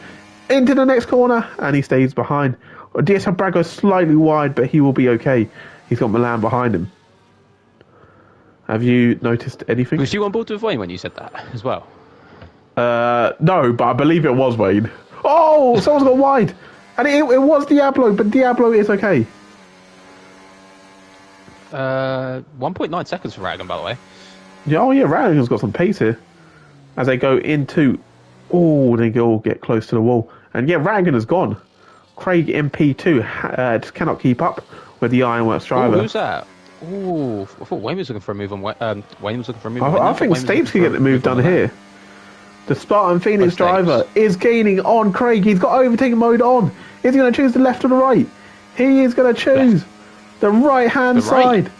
into the next corner. And he stays behind. DSL Brad goes slightly wide, but he will be okay. He's got Milan behind him. Have you noticed anything? Was you on board with Wayne when you said that as well? No, but I believe it was Wayne. Oh, someone's got wide. And it was Diablo, but Diablo is okay. 1.9 seconds for Rattigan, by the way. Yeah, Rattigan's got some pace here. As they go into... Oh, they all get close to the wall. And yeah, Rattigan is gone. Craig MP2 just cannot keep up with the Ironworks driver. Who's that? Oh, I thought Wayne was looking for a move on... Wayne was looking for a move on... I think Stapes can get the move done here. The Spartan Phoenix driver is gaining on Craig. He's got overtaking mode on. Is he going to choose the left or the right? He is going to choose the right-hand side.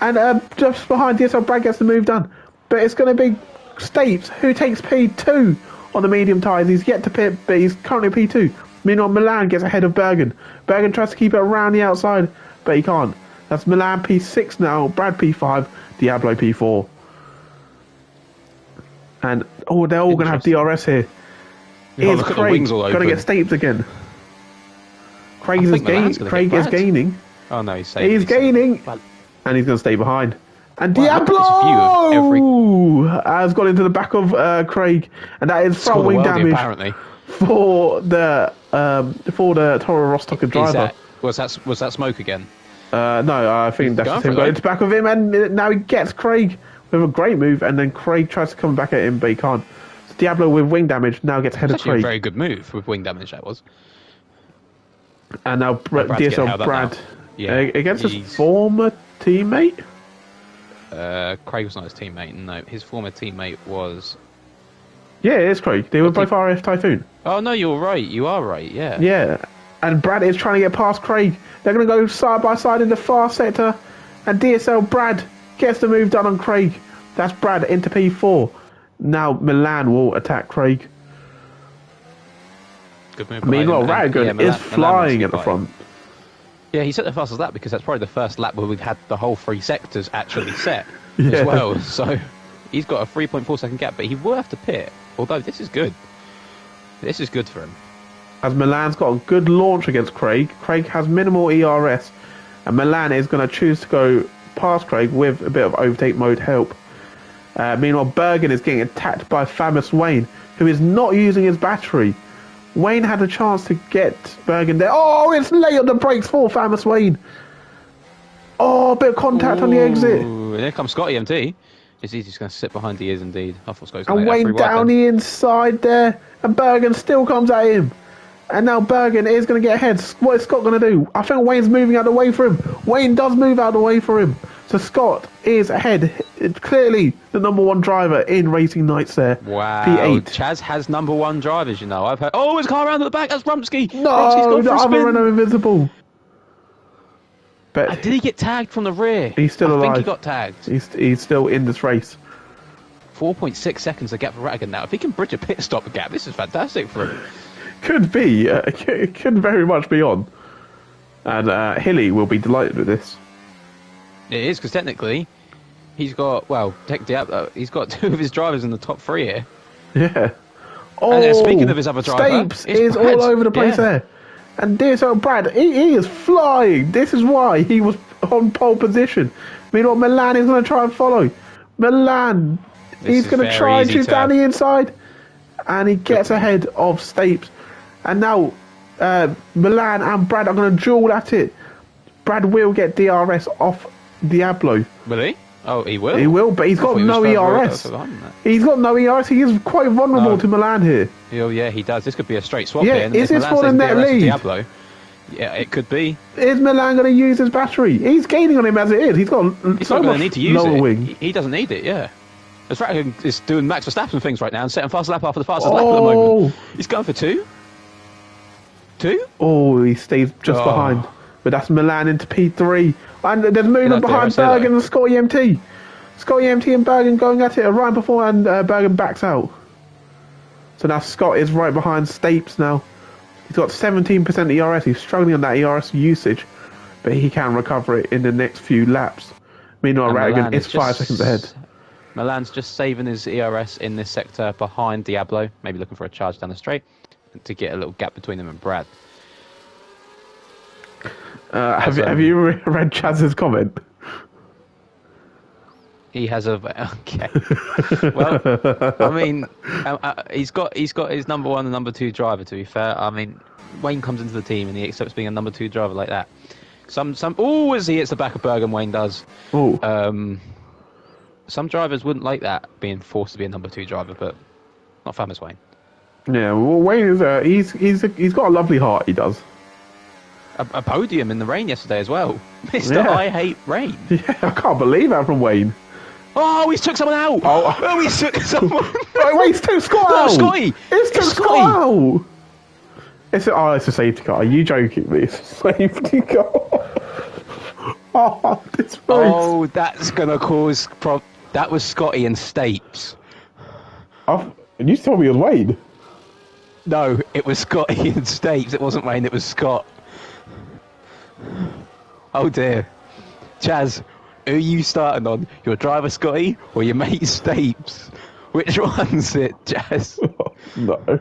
And just behind DSL Brad gets the move done. But it's going to be Stapes who takes P2 on the medium tyres. He's yet to pit, but he's currently P2. Meanwhile, Milan gets ahead of Bergen. Bergen tries to keep it around the outside, but he can't. That's Milan P6 now, Brad P5, Diablo P4. And, they're all going to have DRS here. Here's look at the Craig, wings all got to open. get Stapes again. Craig is think Milan's gonna Craig get is Brad. gaining. Oh no, he's saving. He's gaining. Well, And he's going to stay behind. And Wow, look at this view of Diablo has got into the back of Craig, and that is front wing damage apparently. for the Toro Rostocker driver. Was that smoke again? No, I think that's going just for him it, going though. into the back of him, and now he gets Craig with a great move, and then Craig tries to come back at him, but he can't. So Diablo with wing damage now gets ahead of Actually, a Craig, very good move with wing damage. That was. and now Brad's getting DSL held up Brad now. Yeah, against his he's- former teammate. Craig was not his teammate. No, his former teammate was. Yeah, it is Craig. They were What's both RF Typhoon. Oh no, you're right. You are right. Yeah. Yeah, and Brad is trying to get past Craig. They're going to go side by side in the far sector, and DSL Brad gets the move done on Craig. That's Brad into P4. Now Milan will attack Craig. Good move. Meanwhile, by him. Radigan And, yeah, is flying Milan at the was by him. front. Yeah, he set the fastest lap because that's probably the first lap where we've had the whole 3 sectors actually set Yeah. as well. So he's got a 3.4 second gap, but he will have to pit. Although this is good. This is good for him. As Milan's got a good launch against Craig. Craig has minimal ERS, and Milan is going to choose to go past Craig with a bit of overtake mode help. Meanwhile, Bergen is getting attacked by Famous Wayne, who is not using his battery. Wayne had a chance to get Bergen there. Oh, it's late on the brakes for Famous Wayne. Oh, a bit of contact on the exit. Ooh, here comes Scotty MT. Is he just going to sit behind? He is indeed. I thought Scotty was And going to Wayne down the inside there. And Bergen still comes at him. And now Bergen is going to get ahead. What is Scott going to do? I think Wayne's moving out of the way for him. Wayne does move out of the way for him. So Scott is ahead. It's clearly the number one driver in Racing Nights there. Wow. P8. Chaz has number 1 drivers, you know. I've heard. Oh, his car around at the back. That's Rumsky. No, Rumsky's gone the for a other spin. Renault Invisible. But Did he get tagged from the rear? He's still I alive. think he got tagged. he's still in this race. 4.6 seconds the gap for Radigan now. If he can bridge a pit stop gap, this is fantastic for him. Could be. It could very much be on. And Hilly will be delighted with this. It is, because technically, he's got, well, he's got 2 of his drivers in the top 3 here. Yeah. Oh, And speaking of his other driver, Stapes it's is Brad. all over the place Yeah. there. And DSL Brad, he is flying. This is why he was on pole position. Meanwhile, Milan is going to try and follow. Milan, he's is going to very try and easy shoot to- down the inside. And he gets ahead of Stapes. And now Milan and Brad are going to duel at it. Brad will get DRS off Diablo. Will he? Oh, he will? He will, but he's I got thought he no was further ERS. behind that. He's got no ERS. He is quite vulnerable No. to Milan here. Oh, yeah, he does. This could be a straight swap Yeah, here. And is if this Milan for the stays in net DRS with lead? Diablo, yeah, it could be. Is Milan going to use his battery? He's gaining on him as it is. He's got He's so not going much to need to use lower it. wing. He doesn't need it, yeah. As Radigan is doing Max Verstappen things right now and setting fast lap after the fastest lap at the moment. He's going for 2. 2? Oh, he stays just Oh. behind. But that's Milan into P3. And there's movement That's behind DRS here, Bergen though. and Scotty MT. Scotty MT and Bergen going at it right before, and Bergen backs out. So now Scott is right behind Stapes now. He's got 17% ERS. He's struggling on that ERS usage, but he can recover it in the next few laps. Meanwhile, And Radigan Milan is 5 just- seconds ahead. Milan's just saving his ERS in this sector behind Diablo, maybe looking for a charge down the straight to get a little gap between him and Brad. Have you read Chaz's comment? He has a okay. Well, I mean, he's got his number 1 and number 2 driver. To be fair, I mean, Wayne comes into the team and he accepts being a number 2 driver like that. As he hits the back of Bergen, Wayne does. Oh, Some drivers wouldn't like that, being forced to be a number 2 driver, but not Famous Wayne. yeah. Well, Wayne is he's got a lovely heart. He does. A podium in the rain yesterday as well. Mr. Yeah. I hate rain. Yeah, I can't believe that from Wayne. Oh, he's took someone out. Oh. He took someone. Wait, it's took Scott No, out. Scotty. It's took It's Scott Scotty. out. It's a safety car. Are you joking me? It's a safety car. Oh, this race. Oh, that's gonna cause that was Scotty and Stapes. And you told me it was Wade. No, it was Scotty and Stapes. It wasn't Wayne, it was Scott. Oh dear. Chaz, who are you starting on? Your driver Scotty or your mate Stapes? Which one's it, Chaz? No.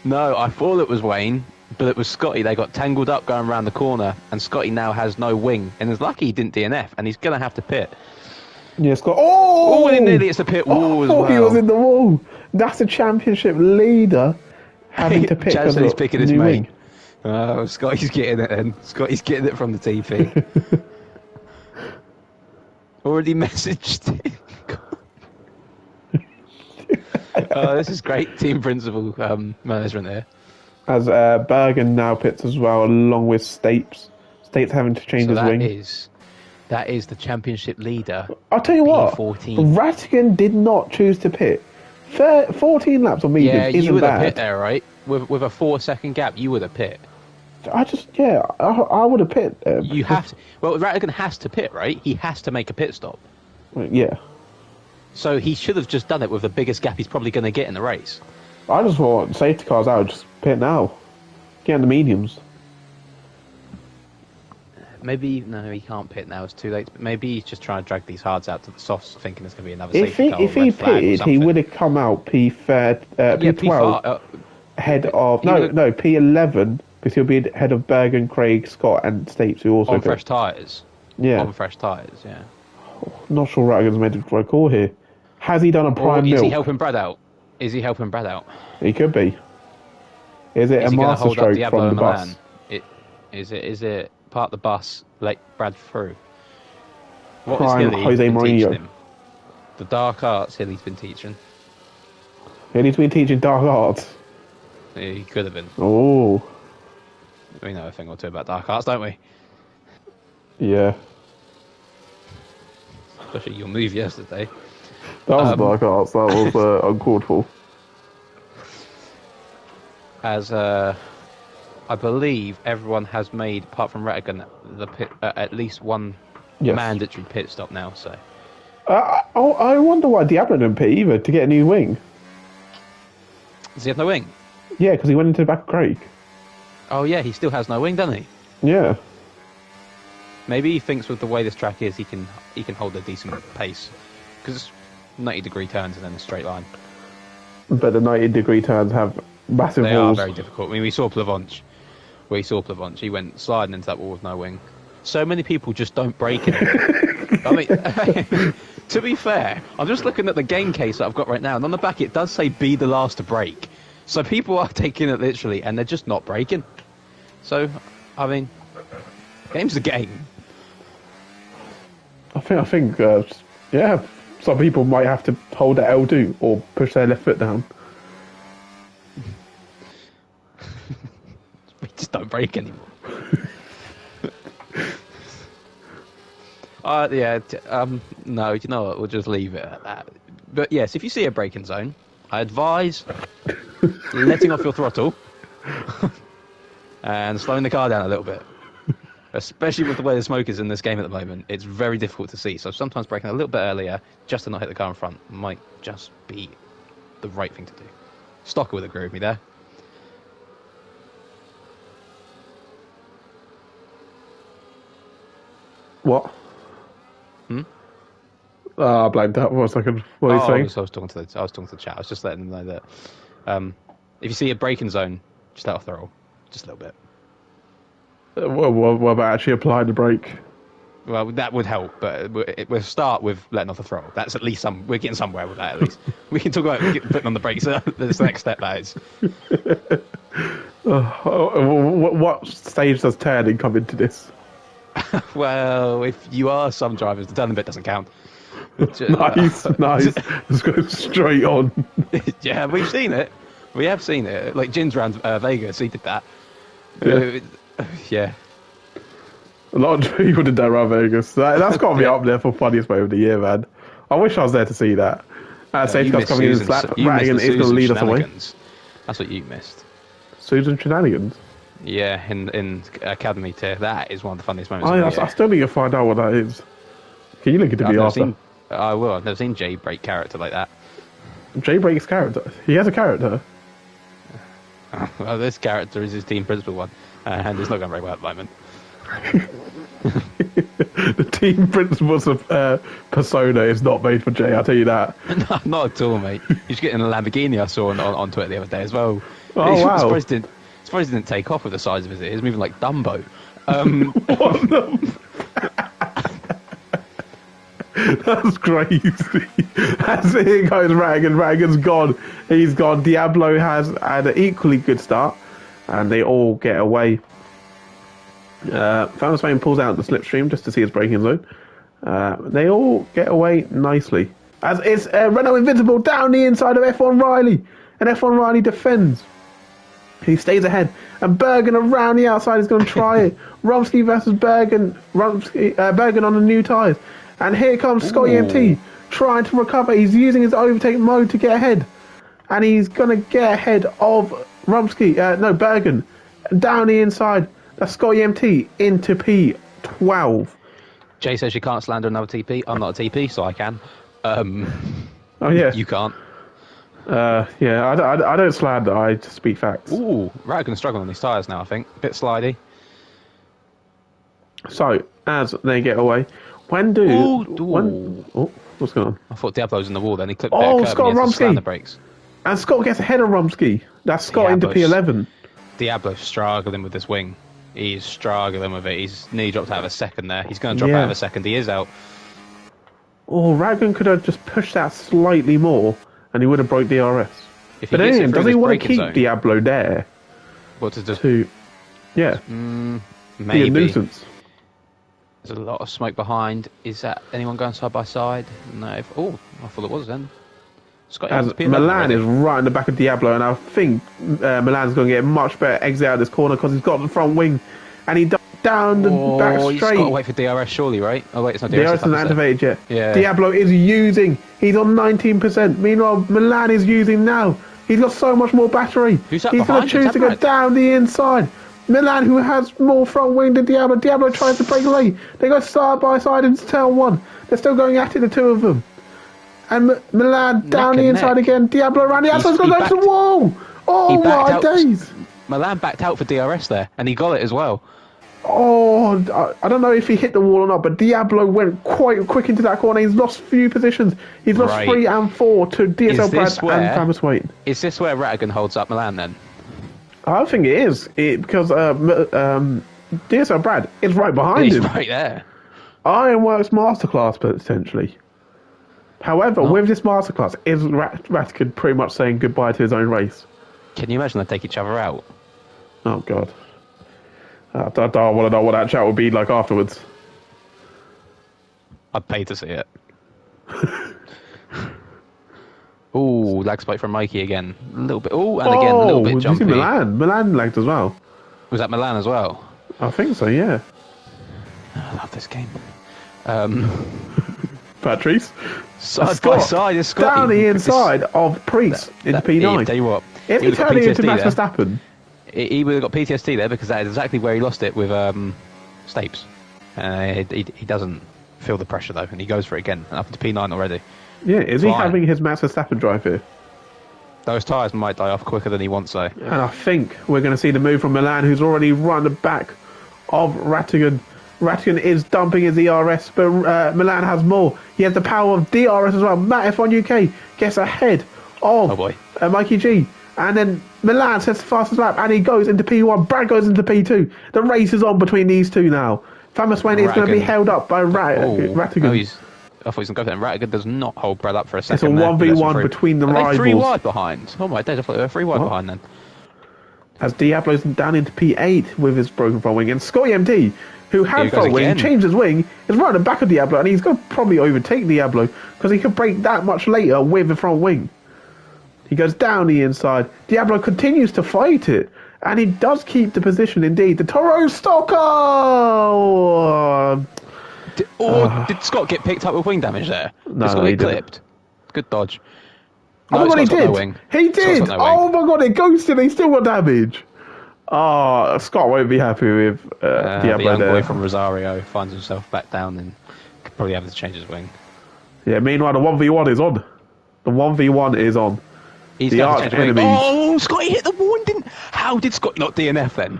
No, I thought it was Wayne, but it was Scotty. They got tangled up going around the corner, and Scotty now has no wing. And it's lucky he didn't DNF, and he's going to have to pit. Yeah, Scott. Oh! Oh, and nearly it's the pit wall as well. He was in the wall. That's a championship leader having to pick Chaz said he's picking his new mate. wing. Oh, Scotty's getting it then. Scotty's getting it from the TP. Already messaged him. Oh, this is great team principal management here. As Bergen now pits as well, along with Stapes. Stapes having to change his wing. That is the championship leader. I'll tell you what, P14. Rattigan did not choose to pit. 14 laps on medium Yeah, isn't you were the bad. pit there, right? With a 4-second gap, you were the pit. I would have pit. You have to. Well, Rattigan has to pit, right? He has to make a pit stop. Yeah. So he should have just done it with the biggest gap he's probably going to get in the race. I just want safety cars out, just pit now. Get in the mediums. Maybe, no, he can't pit now, it's too late. But maybe he's just trying to drag these hards out to the softs, thinking there's going to be another safety car. If he pitted, he would have come out P12, head of... No, P11, because he'll be ahead of Bergen, Craig, Scott and Stapes, who also... On fresh tyres. Yeah. On fresh tyres, yeah. Not sure Rattigan's made a call here. Has he done a prime Is milk? he helping Brad out? Is he helping Brad out? He could be. Is it Is a he going to master hold up stroke Diablo from and the bus? Milan? Is it part the bus, let Brad through? What Prime is Hilly Jose been Mourinho. teaching him? The dark arts Hilly's been teaching. He's been teaching dark arts. He could have been. Oh. We know a thing or two about dark arts, don't we? Yeah. Especially your move yesterday. That was dark arts. That was uncalled for. As I believe everyone has made, apart from Rattigan, the pit, at least one mandatory pit stop now. So I wonder why Diablo didn't pit either to get a new wing. does he have no wing? Yeah, because he went into the back of Craig. Oh yeah, he still has no wing, doesn't he? Yeah. Maybe he thinks with the way this track is, he can hold a decent pace because it's 90-degree turns and then a straight line. But the 90-degree turns have massive They walls. are very difficult. I mean, we saw Plavonch. He went sliding into that wall with no wing. So many people just don't brake in it. I mean, to be fair, I'm just looking at the game case that I've got right now, and on the back it does say "be the last to brake." So people are taking it literally, and they're just not braking. So, I mean, game's the game. I think, yeah, some people might have to hold their L2 or push their left foot down. We just don't brake anymore. No, you know what? We'll just leave it at that. But yes, if you see a braking zone, I advise letting off your throttle and slowing the car down a little bit. Especially with the way the smoke is in this game at the moment, it's very difficult to see. So sometimes braking a little bit earlier, just to not hit the car in front, might just be the right thing to do. Stocker would agree with me there. What? I blanked out for a second. What are you saying? I was talking to the chat. I was just letting them know that if you see a braking zone, just let off the throttle, just a little bit. What about actually applying the brake? Well, that would help, but we'll start with letting off the throttle. That's at least we're getting somewhere with that at least. We can talk about putting on the brakes. That's the next step, that is. What stage does turning come into this? Well, if you are some drivers, the turning bit doesn't count. Nice. Just go straight on. Yeah, we've seen it. We have seen it. Like Jin's around Vegas, he did that. Yeah. Yeah. A lot of people did that around Vegas. That's got to be up there for funniest moment of the year, man. I wish I was there to see that. Safety car's coming in and Rattigan is going to lead us away. That's what you missed. Susan Shenanigans? Yeah, in Academy tier. That is one of the funniest moments. I still need to find out what that is. Can you link it to me after? I will. I've never seen Jay break character like that. Jay breaks character. He has a character. Well, this character is his team principal one, and it's not going very well at the moment. The team principal's persona is not made for Jay, I'll tell you that. No, not at all, mate. He's getting a Lamborghini I saw on Twitter the other day as well. Oh, wow. Surprised he didn't take off with the size of his ears. He's moving like Dumbo. What the... That's crazy. As here goes Ratigan. Ratigan's gone. He's gone. Diablo has had an equally good start, and they all get away. Famous Fame pulls out the slipstream just to see his braking zone. They all get away nicely. As it's Renault Invincible down the inside of F1 Riley, and F1 Riley defends. He stays ahead, and Bergen around the outside is going to try it. Rumsky versus Bergen. Bergen on the new tyres. And here comes Scotty MT trying to recover. He's using his overtake mode to get ahead. And he's going to get ahead of Bergen. Down the inside. That's Scotty MT into P12. Jay says you can't slander another TP. I'm not a TP, so I can. Oh, yeah. You can't. Yeah, I don't slander. I just speak facts. Ooh, Ratigan's struggling on these tyres now, I think. A bit slidey. So, as they get away... what's going on? I thought Diablo's in the wall then. He clipped Scott Rumsky. the brakes. And Scott gets ahead of Rumsky. That's Scott into P11. Diablo's struggling with this wing. He's struggling with it. He's nearly dropped out of a second there. He's going to drop out of a second. He is out. Oh, Ratigan could have just pushed that slightly more and he would have broke DRS. But anyway, does he want to keep Diablo there? What to do? Maybe. Be a nuisance. There's a lot of smoke behind. Is that anyone going side by side? No. I thought it was then. Milan is right in the back of Diablo, and I think Milan's going to get a much better exit out of this corner because he's got the front wing, and he down the back straight. He's got to wait for DRS, surely, right? Oh wait, it's not DRS. DRS isn't activated yet. Yeah. Diablo is using. He's on 19%. Meanwhile, Milan is using now. He's got so much more battery. He's going to choose to go down the inside. Milan, who has more front wing than Diablo. Diablo tries to break late. They go side by side into turn one. They're still going at it, the two of them. And Milan down the inside again. Diablo around the outside. He's going to go to the wall. Oh, my days. Milan backed out for DRS there, and he got it as well. Oh, I don't know if he hit the wall or not, but Diablo went quite quick into that corner. He's lost a few positions. He's lost 3 and 4 to DSL Brad and Famous Wait. Is this where Ratigan holds up Milan then? I think it is. Because DSL Brad is right behind him. He's right there. Ironworks Masterclass, potentially. However, with this Masterclass, is Ratigan pretty much saying goodbye to his own race? Can you imagine they take each other out? Oh, God. I don't want to know what that chat would be like afterwards. I'd pay to see it. Ooh, lag spike from Mikey again. A little bit. Ooh, and again, a little bit jumpy. Did you see Milan? Milan lagged as well. Was that Milan as well? I think so, yeah. I love this game. Patrice? Side by side is Scotty. Down the inside of Priest into P9. Tell you what. If he turned it into Max Verstappen... He would have got PTSD there because that is exactly where he lost it with Stapes. He doesn't feel the pressure though, and he goes for it again, up into P9 already. Yeah, is he having his Max Verstappen drive here? Those tyres might die off quicker than he wants though. And I think we're going to see the move from Milan, who's already run the back of Ratigan. Ratigan is dumping his ERS, but Milan has more. He has the power of DRS as well. Matt F1 UK gets ahead of Mikey G. And then Milan sets the fastest lap, and he goes into P1. Brad goes into P2. The race is on between these two now. Famous Wayne is going to be held up by Ratigan. I thought he was going to go for that. Ratigan does not hold Brad up for a second. It's a 1v1 between the rivals. Are they 3 wide behind? Oh my days, I thought they were 3 wide behind then. As Diablo's down into P8 with his broken front wing, and Scotty MT, who had front wing, changed his wing, is right at the back of Diablo, and he's going to probably overtake Diablo because he could break that much later with the front wing. He goes down the inside. Diablo continues to fight it. And he does keep the position indeed. The Toro Stocker! Did Scott get picked up with wing damage there? No, Did Scott he get clipped? Good dodge. Oh my god, he did! He did! Oh my god, it ghosted. He still got damage. Scott won't be happy with Diablo the young there. boy from Rosario finds himself back down and could probably have to change his wing. Yeah, meanwhile, the 1v1 is on. The 1v1 is on. He's The never arch changed the enemy. Oh, Scotty hit the wall and didn't. How did Scotty not DNF then?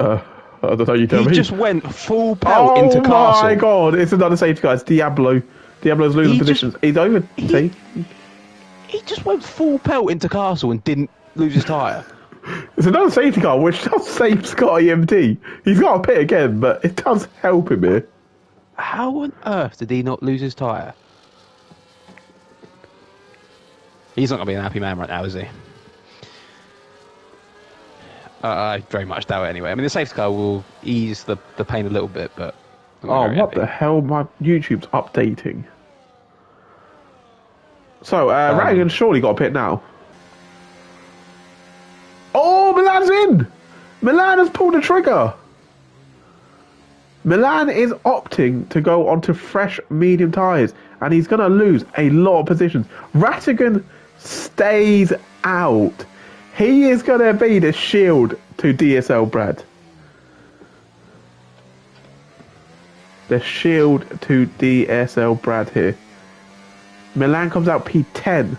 I don't know, you tell He me. just went full pelt into Castle. Oh my god, it's another safety car. It's Diablo. Diablo's losing He positions. He's over. See? He just went full pelt into Castle and didn't lose his tyre. It's another safety car, which does save Scotty MT. He's got to pit again, but it does help him here. How on earth did he not lose his tyre? He's not going to be an happy man right now, is he? I very much doubt it anyway. I mean, the safety car will ease the pain a little bit, but... Oh, what the hell? My YouTube's updating. So, Rattigan surely got a pit now. Oh, Milan's in! Milan has pulled the trigger. Milan is opting to go onto fresh medium tyres, and he's going to lose a lot of positions. Rattigan stays out. He is going to be the shield to DSL Brad. The shield to DSL Brad here. Milan comes out P10.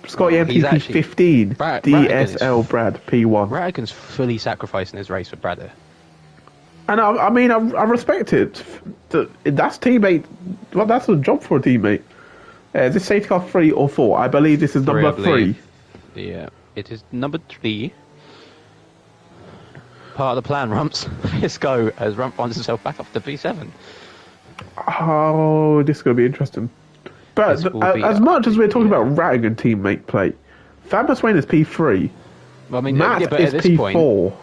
Scotty MT P15. DSL Brad P1. Rattigan's fully sacrificing his race for Brad here. And I mean, I respect it. That's teammate. Well, that's a job for a teammate. Is this safety car 3 or 4? I believe this is number 3. Yeah, it is number 3. Part of the plan, Rumps. Let's go as Rump finds himself back up to P7. Oh, this is going to be interesting. But as much as we're talking about Rattigan teammate play, Fabio Swain is P3. Well, I mean, Matt but is at this P4.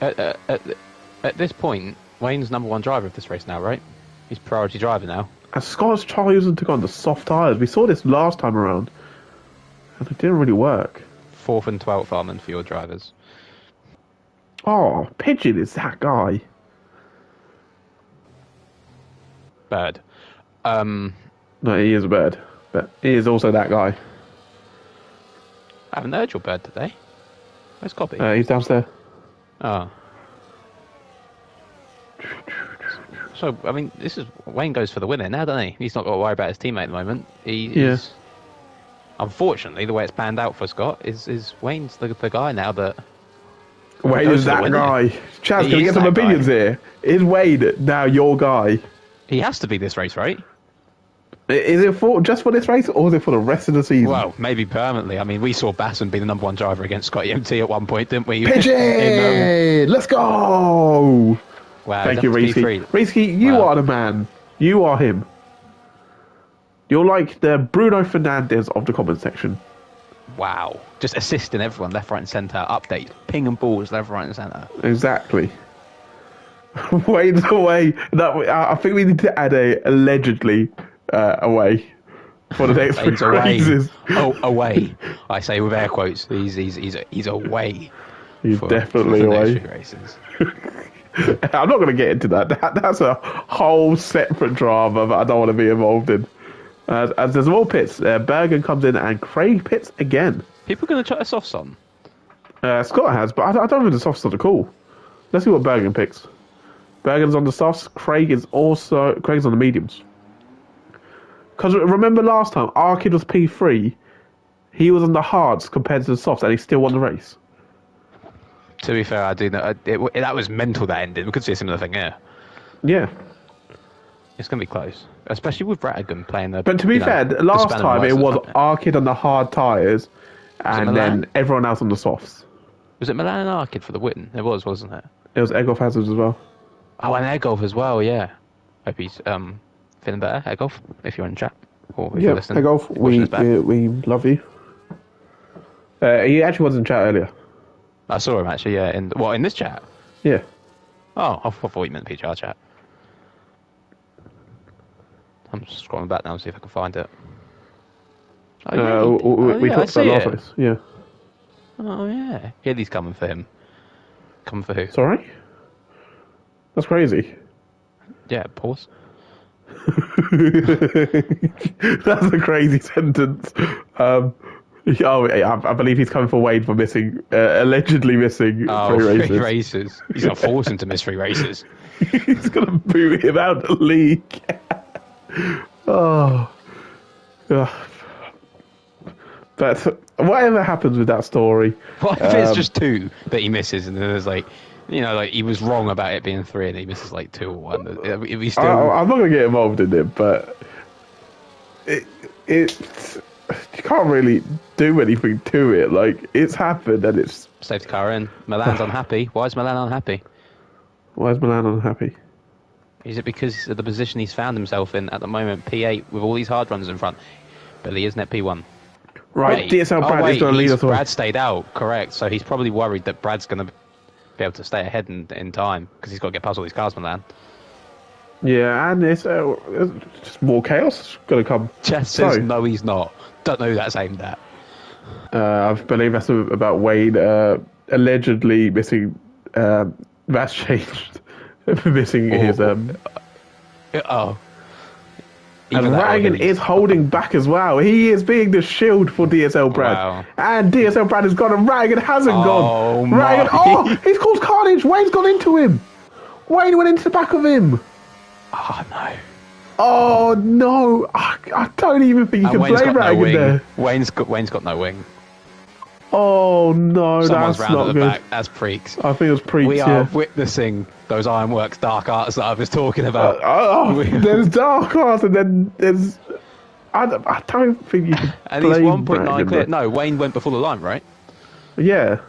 At this point, Wayne's number 1 driver of this race now, right? He's priority driver now. And Scott's chosen to go on the soft tyres. We saw this last time around, and it didn't really work. 4th and 12th Armand for your drivers. Oh, Pigeon is that guy. Bird. No, he is a bird, but he is also that guy. I haven't heard your Bird today. Where's Copy? He's downstairs. Oh. So, I mean, this is... Wayne goes for the winner now, doesn't he? He's not got to worry about his teammate at the moment. He's... Unfortunately, the way it's panned out for Scott is Wayne's the guy now that... Wayne is that guy. Chaz, can we get some opinions here? Is Wayne now your guy? He has to be this race, right? Is it just for this race, or is it for the rest of the season? Well, maybe permanently. I mean, we saw Basson be the number 1 driver against Scotty MT at one point, didn't we? Pigeon! Let's go! Wow, thank you, Reesky. Reesky, you are the man. You are him. You're like the Bruno Fernandes of the comment section. Wow. Just assisting everyone left, right and centre. Updates. Ping and balls left, right and centre. Exactly. Wayne's away. I think we need to add a allegedly away for the next Wayne's few races. Oh, away. I say with air quotes. He's away. He's for definitely the away. next few races. I'm not going to get into that. That's a whole separate drama that I don't want to be involved in. As there's more pits, Bergen comes in and Craig pits again. People are going to try the softs on. Scott has, but I don't think the softs are cool. Let's see what Bergen picks. Bergen's on the softs. Craig's on the mediums. Because remember last time, Arkid was P3. He was on the hards compared to the softs, and he still won the race. To be fair, I do know that was mental. That ended. We could see a similar thing here. Yeah. It's going to be close, especially with Rattigan playing the. But to be fair, last time it was Arkid on the hard tyres, and then everyone else on the softs. Was it Milan and Arkid for the win? It was, wasn't it? It was Egolf Hazards as well. Oh, and Egolf as well, yeah. Hope he's feeling better, Egolf, if you're in chat. Or if you're listening. Egolf, we love you. He actually was in chat earlier. I saw him actually, yeah. In this chat? Yeah. Oh, I thought you meant PGR chat. I'm scrolling back now and see if I can find it. We talked about last race. Yeah. Oh yeah. Healy's coming for him. Coming for who? Sorry? That's crazy. Yeah, pause. That's a crazy sentence. I believe he's coming for Wade for missing, allegedly missing 3 races. 3 races. He's going to force him to miss 3 races. He's going to boot him out of the league. Oh. Ugh. But whatever happens with that story, What if it's just 2 that he misses, and then there's like, like he was wrong about it being 3, and he misses like 2 or 1? If he still, I'm not going to get involved in it, but it's you can't really do anything to it. Like, it's happened, and it's safety car in. Milan's unhappy. Why is Milan unhappy? why is Milan unhappy? Is it because of the position he's found himself in at the moment, P8, with all these hard runs in front? Billy isn't at P1. Right, DSL Brad wait, is going to lead us on. Brad stayed out, correct. So he's probably worried that Brad's going to be able to stay ahead in time, because he's got to get past all these cars, Milan. Yeah, and it's just more chaos going to come. Chess says, no, he's not. Don't know who that's aimed at. I believe that's about Wayne allegedly missing. That's changed. Missing his. Oh. And Ryan is holding back as well. He is being the shield for DSL Brad. Wow. And DSL Brad has gone and Ryan hasn't gone. My. Ryan, he's caused carnage. Wayne's gone into him. Wayne went into the back of him. Oh, no. Oh, no. I don't even think you can blame Ryan there. Wayne's got no wing. Oh, no. Someone's that's round not at the good. back. That's Preeks. I think it was Preeks, We are witnessing those Ironworks dark arts that I was talking about. There's dark arts and then there's... I don't think you can And he's blame 1.9 Ryan, clear. but- No, Wayne went before the line, right? Yeah.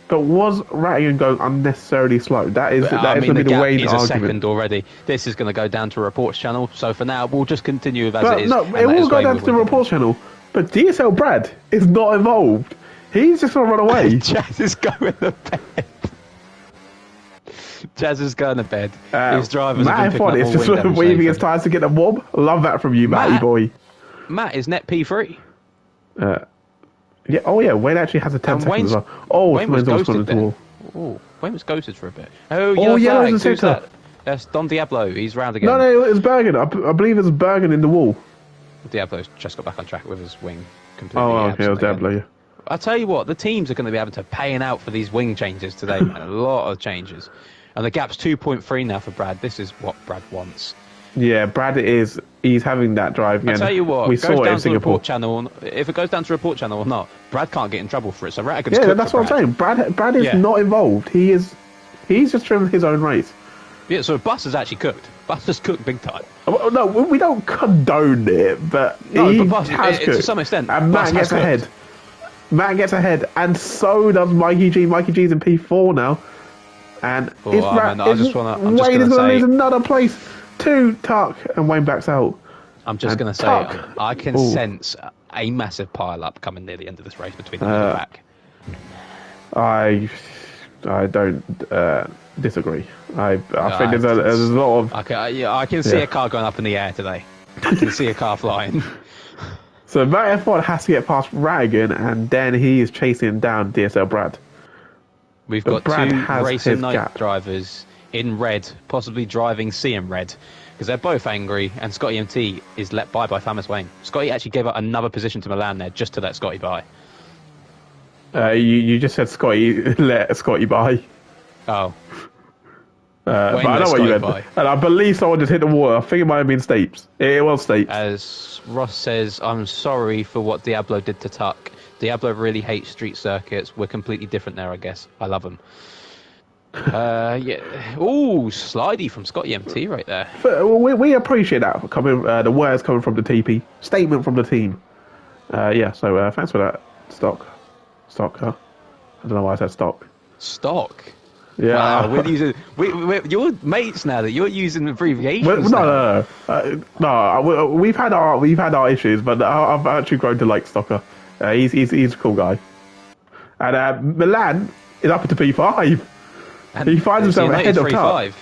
But was Rattigan going unnecessarily slow? That is going to be the gap Wayne is a argument. second already. This is going to go down to reports channel. So for now, we'll just continue with as But it is. no, and it let will us go Wayne down with to the Wayne. reports channel. But DSL Brad is not involved. He's just going to run away. Jazz is going to bed. Jazz is going to bed. His drivers have Matt been picking up F1 is more just wind waving his demonstration. tires to get the warm. Love that from you, Matty Matt? boy. Matt is net P3. Yeah. Oh yeah. Wayne actually has a 10 And seconds Wayne's- as well. Oh, Wayne was someone's gone ghosted into the then. wall. Oh, Wayne was ghosted for a bit. Oh, yellow's yellow in flag. the Who's centre. that? That's Don Diablo. He's round again. No, it's Bergen. I believe it's Bergen in the wall. Diablo's just got back on track with his wing completely. Oh, okay. It was absent again. Diablo, yeah. I'll tell you what, the teams are going to be able to paying out for these wing changes today, man. A lot of changes. And the gap's 2.3 now for Brad. This is what Brad wants. Yeah, Brad he's having that drive again. I'll tell you what, we it saw goes it down in to the Singapore. report channel. If it goes down to report channel or not, Brad can't get in trouble for it. So Rattigan's Yeah, cooked that's for what I'm Brad. saying. Brad is Yeah. not involved. He's just driven his own race. Yeah, so Bus is actually cooked. Bus is cooked big time. Oh, no, we don't condone it, but No, he but Bus, has to cooked. some extent, And Bus Matt has gets ahead. cooked. Matt gets ahead, and so does Mikey G. Mikey G's in P4 now. And Oh, it's man, I'm just Wayne gonna is going to say- lose another place to Tuck, and Wayne backs out. I'm just And going to say, Tuck. I can Ooh. sense a massive pile-up coming near the end of this race between them and the back. I don't disagree. I think there's a lot of... I can see Yeah. a car going up in the air today. I can see a car flying. So Matt F1 has to get past Rattigan, and then he is chasing down DSL Brad. We've But got Brad two has Racing his Night gap. drivers in red, possibly driving C in red, because they're both angry, and Scotty MT is let by Thomas Wayne. Scotty actually gave up another position to Milan there just to let Scotty by. You just said Scotty let Scotty by. Oh, But I let know what you Scotty meant. by. And I believe someone just hit the water. I think it might have been Stapes. It was Stapes. as Ross says, I'm sorry for what Diablo did to Tuck. Diablo really hates street circuits. We're completely different there, I guess. I love them. Yeah. Ooh, slidey from Scotty MT right there. We appreciate that coming. The words coming from the TP. Statement from the team. Yeah. So thanks for that. Stock. I don't know why I said stock. Stock. Yeah. Wow, we're using. You're mates now that you're using abbreviations. No. We've had our issues, but I've actually grown to like Stocker. He's a cool guy. And Milan is up into P5. And He finds it's himself United ahead of Tuck. 3-5.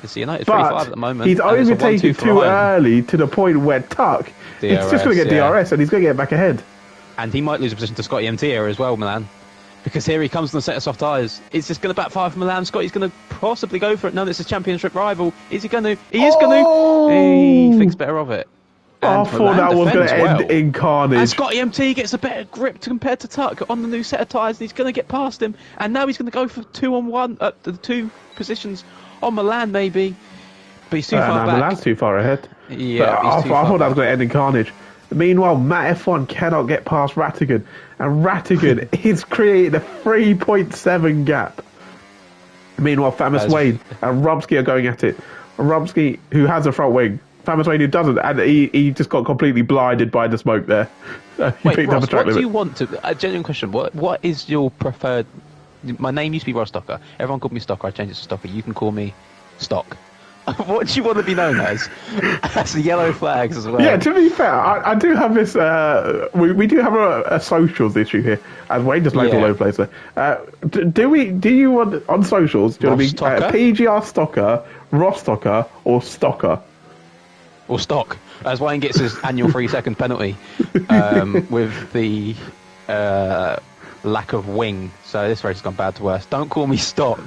It's the United 3-5 But at the moment. he's and it's a 1-2 overtaken for too Ryan. early to the point where Tuck is just going to get DRS, yeah. DRS and he's going to get back ahead. And he might lose a position to Scotty MT here as well, Milan. Because here he comes on the set of soft tyres. It's just going to backfire for Milan. Scotty's going to possibly go for it. No, this is championship rival. Is he going to? He is going to. He thinks better of it. I And thought Milan that was going defends to end well. in And carnage. Scotty MT gets a better grip compared to Tuck on the new set of tyres, and he's going to get past him. And now he's going to go for 2-on-1 at the two positions on Milan, maybe. But he's too No, far back. Milan's too far ahead. Yeah, But he's I too thought far that was back. going to end in carnage. Meanwhile, Matt F1 cannot get past Rattigan, and Rattigan is creating a 3.7 gap. Meanwhile, Famous That's- Wade and Rumsky are going at it. Rumsky, who has a front wing, Famous Wade, who doesn't, and he just got completely blinded by the smoke there. He Wait, picked up Ross, a track what do limit. you want to... A genuine question. What is your preferred... My name used to be Ross Stocker. Everyone called me Stocker. I changed it to Stocker. You can call me Stock. What do you want to be known as? That's the yellow flags as well. Yeah, to be fair, I do have this. We do have a socials issue here, and Wayne just laid all Yeah. over the place there. Do you want on socials? Do you want to be Ross Stocker? PGR Stocker, Ross Stocker, or Stocker? Or Stock. As Wayne gets his annual 3-second penalty with the lack of wing. So this race has gone bad to worse. Don't call me Stock.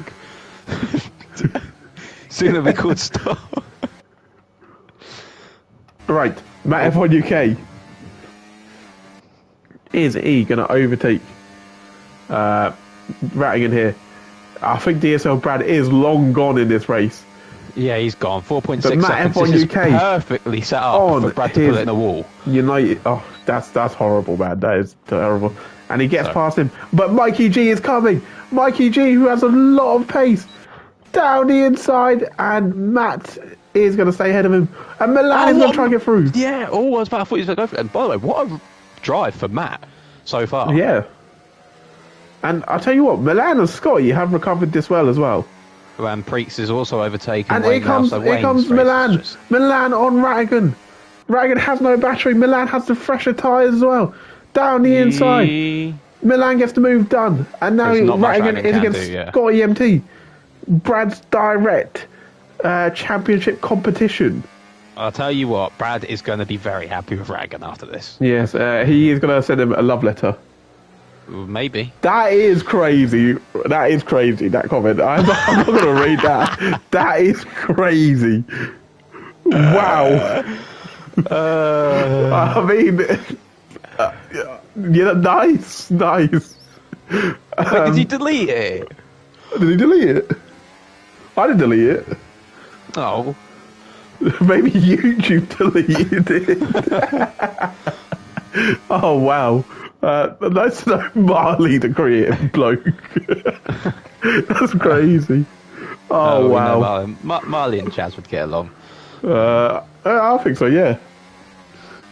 Soon it'll be called Stock. Right, Matt F1 UK. Is he going to overtake Rattigan here? I think DSL Brad is long gone in this race. Yeah, he's gone. 4.6 But Matt seconds. F1 This is UK perfectly set up on for Brad to his- put it in a wall. United. Oh, that's horrible, man. That is terrible. And he gets Sorry. past him. But Mikey G is coming. Mikey G, who has a lot of pace, down the inside, and Matt is going to stay ahead of him. And Milan is going to try and get through. Yeah, I thought he was going to go for it. And by the way, what a drive for Matt so far. Yeah. And I'll tell you what, Milan and Scotty have recovered this well as well. And Preeks is also overtaken. And Wayne here now, comes, so here Wayne's comes race Milan. is just- Milan on Rattigan. Rattigan has no battery. Milan has the fresher tyres as well. Down the inside. Milan gets the move done. And now There's not much Rattigan Rattigan is can against do, yeah. Scotty MT. Brad's direct championship competition. I'll tell you what, Brad is going to be very happy with Rattigan after this. Yes, he is going to send him a love letter. Maybe. That is crazy. That is crazy, that comment. I'm not going to read that. That is crazy. Wow. I mean, yeah, nice. Wait, did you delete it? Did he delete it? I didn't delete it. Oh. Maybe YouTube deleted it. Oh, wow. That's no Marley, the creative bloke. That's crazy. Oh, we wow. know Marley and Chaz would get along. I think so, yeah.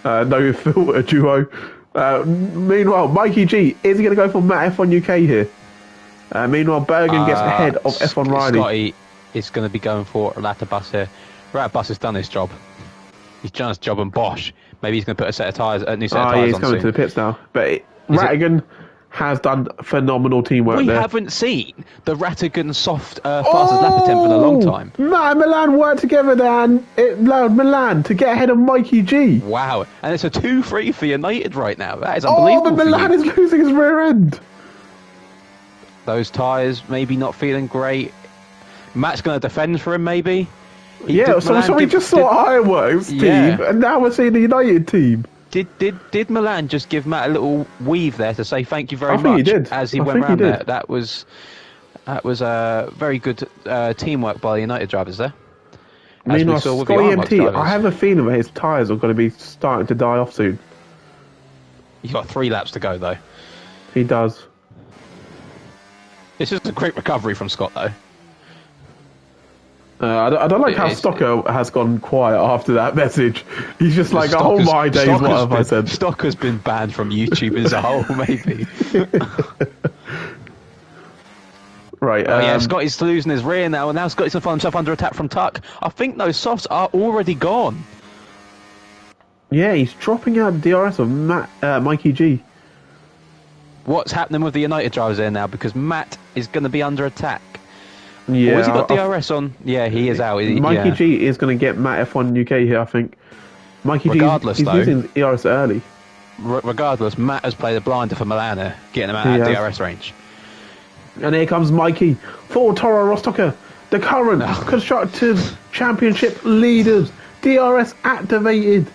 No filter duo. Meanwhile, Mikey G, is he going to go for Matt F1 UK here? Meanwhile, Bergen gets ahead of F1 Riley. Scotty is going to be going for Ratabus here. Ratabus has done his job. He's done his job on Bosch. Maybe he's going to put a new set of tyres Yeah, on he's soon. coming to the pits now. But Rattigan has done phenomenal teamwork We there. haven't seen the Rattigan soft fastest lap attempt in a long time. Matt and Milan worked together there, and it allowed Milan to get ahead of Mikey G. Wow. And it's a 2-3 for United right now. That is Oh, unbelievable. but for Milan you. is losing his rear end. Those tyres maybe not feeling great. Matt's going to defend for him maybe. Yeah, so we just saw Ironworks team, Yeah. and now we're seeing the United team. Did Milan just give Matt a little weave there to say thank you very I much think he did. as he I went think he round did. there? That was very good teamwork by the United drivers there. As we Meanwhile, saw with the Scotty Ironworks MT, drivers. I have a feeling that his tyres are going to be starting to die off soon. You've got 3 laps to go though. He does. It's just a great recovery from Scott though. I don't like how It's- Stocker has gone quiet after that message. He's just like, oh Stocker's- my days, what Stocker's have I been- said? Stocker's been banned from YouTube as a whole, maybe. Right, Oh yeah, Scotty's losing his rear now, and now Scotty's going to find himself under attack from Tuck. I think those softs are already gone. yeah, he's dropping out DRS of Mikey G. What's happening with the United drivers there now? Because Matt is going to be under attack. Yeah, Or has he got I- DRS on? Yeah, he is out. Mikey Yeah. G is going to get Matt F1 UK here, I think. Mikey Regardless, G, he's though- using DRS early. Regardless, Matt has played a blinder for Milana, getting him out He of has. DRS range. And here comes Mikey for Toro Rostocker, the current Constructors Championship leaders. DRS activated.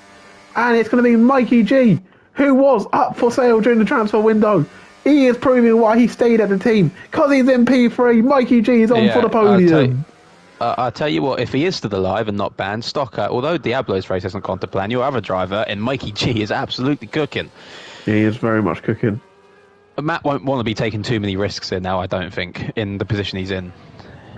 And it's going to be Mikey G, who was up for sale during the transfer window. He is proving why he stayed at the team. Because he's in P3, Mikey G is on for the I'll tell you- podium. I'll tell you what, if he is still alive and not banned, Stocker, although Diablo's race hasn't gone to plan, your other driver in Mikey G is absolutely cooking. He is very much cooking. Matt won't want to be taking too many risks here now, I don't think, in the position he's in.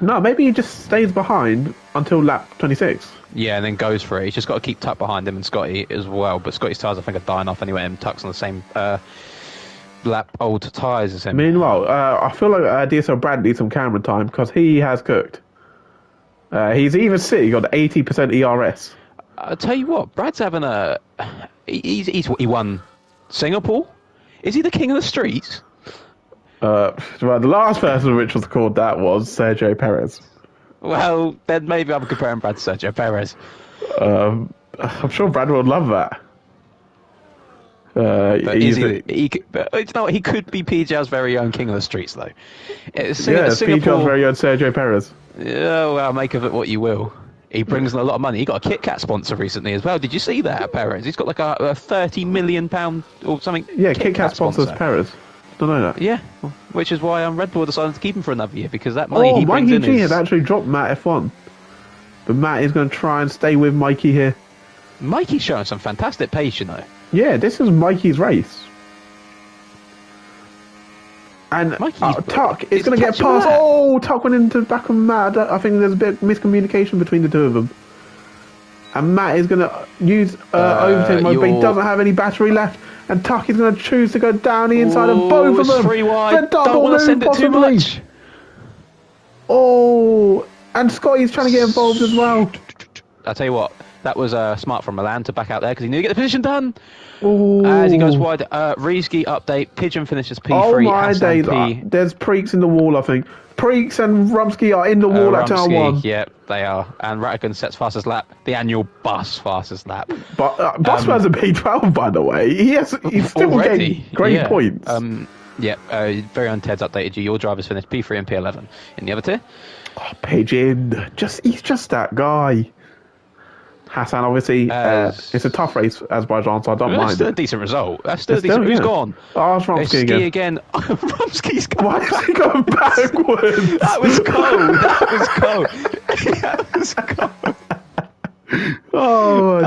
No, maybe he just stays behind until lap 26. Yeah, and then goes for it. He's just got to keep Tuck behind him and Scotty as well. But Scotty's tyres, I think, are dying off anyway, and Tuck's on the same lap old tyres as him. Meanwhile, I feel like DSL Brad needs some camera time because he has cooked. He's even sitting on 80% ERS. I'll tell you what, Brad's having a... He won Singapore? Is he the king of the streets? Well, the last person which was called that was Sergio Perez. Well, then maybe I'm comparing Brad to Sergio Perez. I'm sure Brad would love that. But is but you know what, he could be PGL's very own king of the streets, though. PGL's very own Sergio Perez. Yeah, well, make of it what you will. He brings in a lot of money. He got a Kit Kat sponsor recently as well. Did you see that, Perez? He's got like a £30 million or something. Yeah, Kit Kat sponsors Perez. Don't know that. Yeah, which is why Red Bull decided to keep him for another year, because that money he brings in Mikey G has actually dropped Matt F1. But Matt is going to try and stay with Mikey here. Mikey's showing some fantastic pace, you know. Yeah, this is Mikey's race. And Tuck is going to get past. Oh, Tuck went into the back of Matt. I think there's a bit of miscommunication between the two of them. And Matt is going to use overtake mode, but he doesn't have any battery left. And Tuck is going to choose to go down the inside of both of them. 3 wide. The double want to send it too much. Oh, and Scotty's trying to get involved as well. I'll tell you what, that was smart from Milan to back out there because he knew to get the position done. Ooh. As he goes wide, Rieski update, Pigeon finishes P3. Oh my days, P. There's Preeks in the wall, I think. Preeks and Rumsky are in the wall at turn 1. Yep, they are. And Rattigan sets fastest lap, the annual bus fastest lap. But Bus has a P12, by the way. He's still getting great points. Very on Ted's updated you. Your drivers finished P3 and P11. In the other tier? Oh, Pigeon. He's just that guy. Hassan, obviously, it's a tough race, Azerbaijan, so I don't mind That's still it. a decent result. That's still a decent result. Who's gone? Oh, it's Rumsky again. Rumsky's gone. Why is he going backwards? That was cold. That was cold. Oh,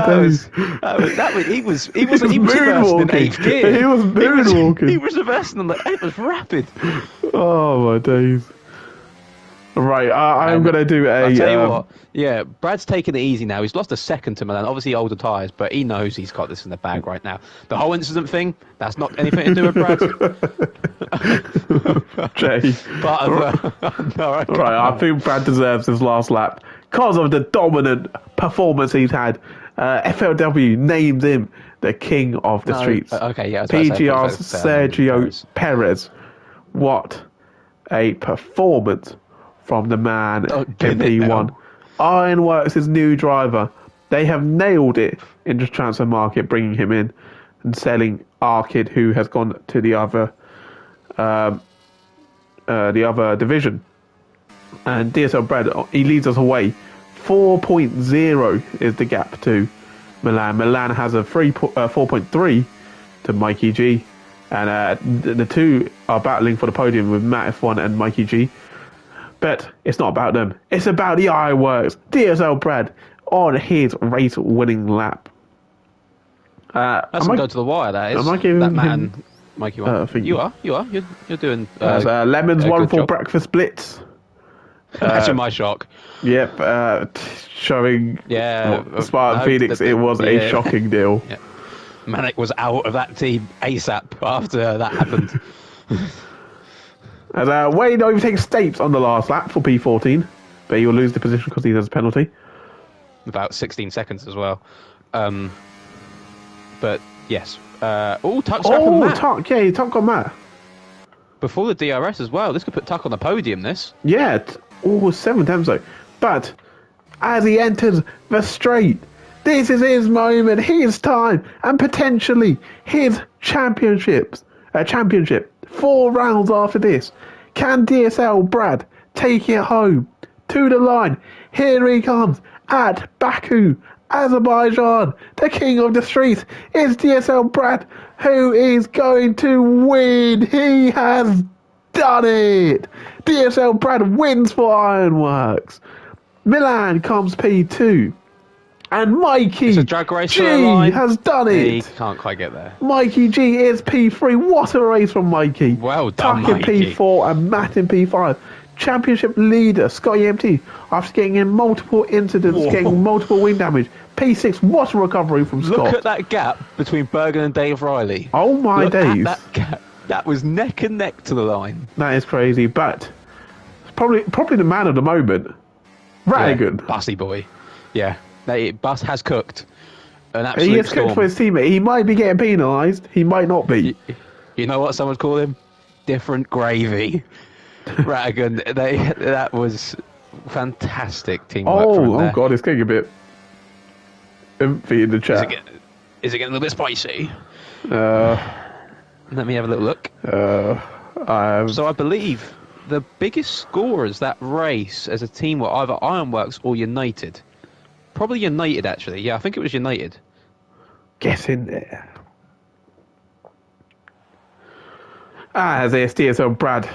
he was reversing in 8th gear. He was moonwalking. He was reversing on it was rapid. Oh my days. Right, I'm going to do a... I'll tell you what, yeah, Brad's taking it easy now. He's lost a second to Milan, obviously older tyres, but he knows he's got this in the bag right now. The whole incident thing, that's not anything to do with Brad. Jay. Right, I think Brad deserves his last lap because of the dominant performance he's had. FLW named him the king of the streets. Okay, yeah. PGR's Sergio Perez. What a performance from the man in P1. Ironworks' new driver. They have nailed it in the transfer market, bringing him in and selling Arkid, who has gone to the other division. And DSL Brad, he leads us away. 4.0 is the gap to Milan. Milan has a 4.3 to Mikey G. And the two are battling for the podium with Matt F1 and Mikey G. But it's not about them. It's about the Ironworks. DSL Brad on his race-winning lap. That's going to go to the wire, that is. Am I giving that man, him, Mikey, you are. You're doing... Lemons one for breakfast blitz. Imagine my shock. Yep, showing Spartan Phoenix it was a shocking deal. Yeah. Manic was out of that team ASAP after that happened. And Wayne overtakes Stapes on the last lap for P14, but he will lose the position because he has a penalty. About 16 seconds as well. But yes. Tuck's Matt. Tuck, yeah, Tuck got Matt. Before the DRS as well. This could put Tuck on the podium, this. Yeah, 7 times though. But as he enters the straight, this is his moment, his time, and potentially his championship. 4 rounds after this. Can DSL Brad take it home to the line? Here he comes at Baku, Azerbaijan. The king of the streets is DSL Brad, who is going to win. He has done it. DSL Brad wins for Ironworks. Milan comes P2. And Mikey It's a drag race G for a line. has done He it. can't quite get there. Mikey G is P3. What a race from Mikey. Well done, Tuck in Mikey. P4 and Matt in P5. Championship leader Scotty MT after getting in multiple incidents, Whoa. getting multiple wing damage. P6. What a recovery from Look Scott. at that gap between Bergen and Dave Riley. Oh my Look at days. that gap. That was neck and neck to the line. That is crazy, but probably the man of the moment. Radigan. Yeah, Bussy boy. Yeah, Bus has cooked. An He absolute is cooked storm. for his teammate. He might be getting penalised. He might not be. You know what someone call him? Different gravy. Radigan, that was fantastic teamwork from there. Oh God, it's getting a bit empty in the Is chat. it getting a little bit spicy? Uh, Let me have a little look. I'm So I believe the biggest scorers that race as a team were either Ironworks or United. Probably United, actually. Yeah, I think it was United. getting there. There's DSL Brad.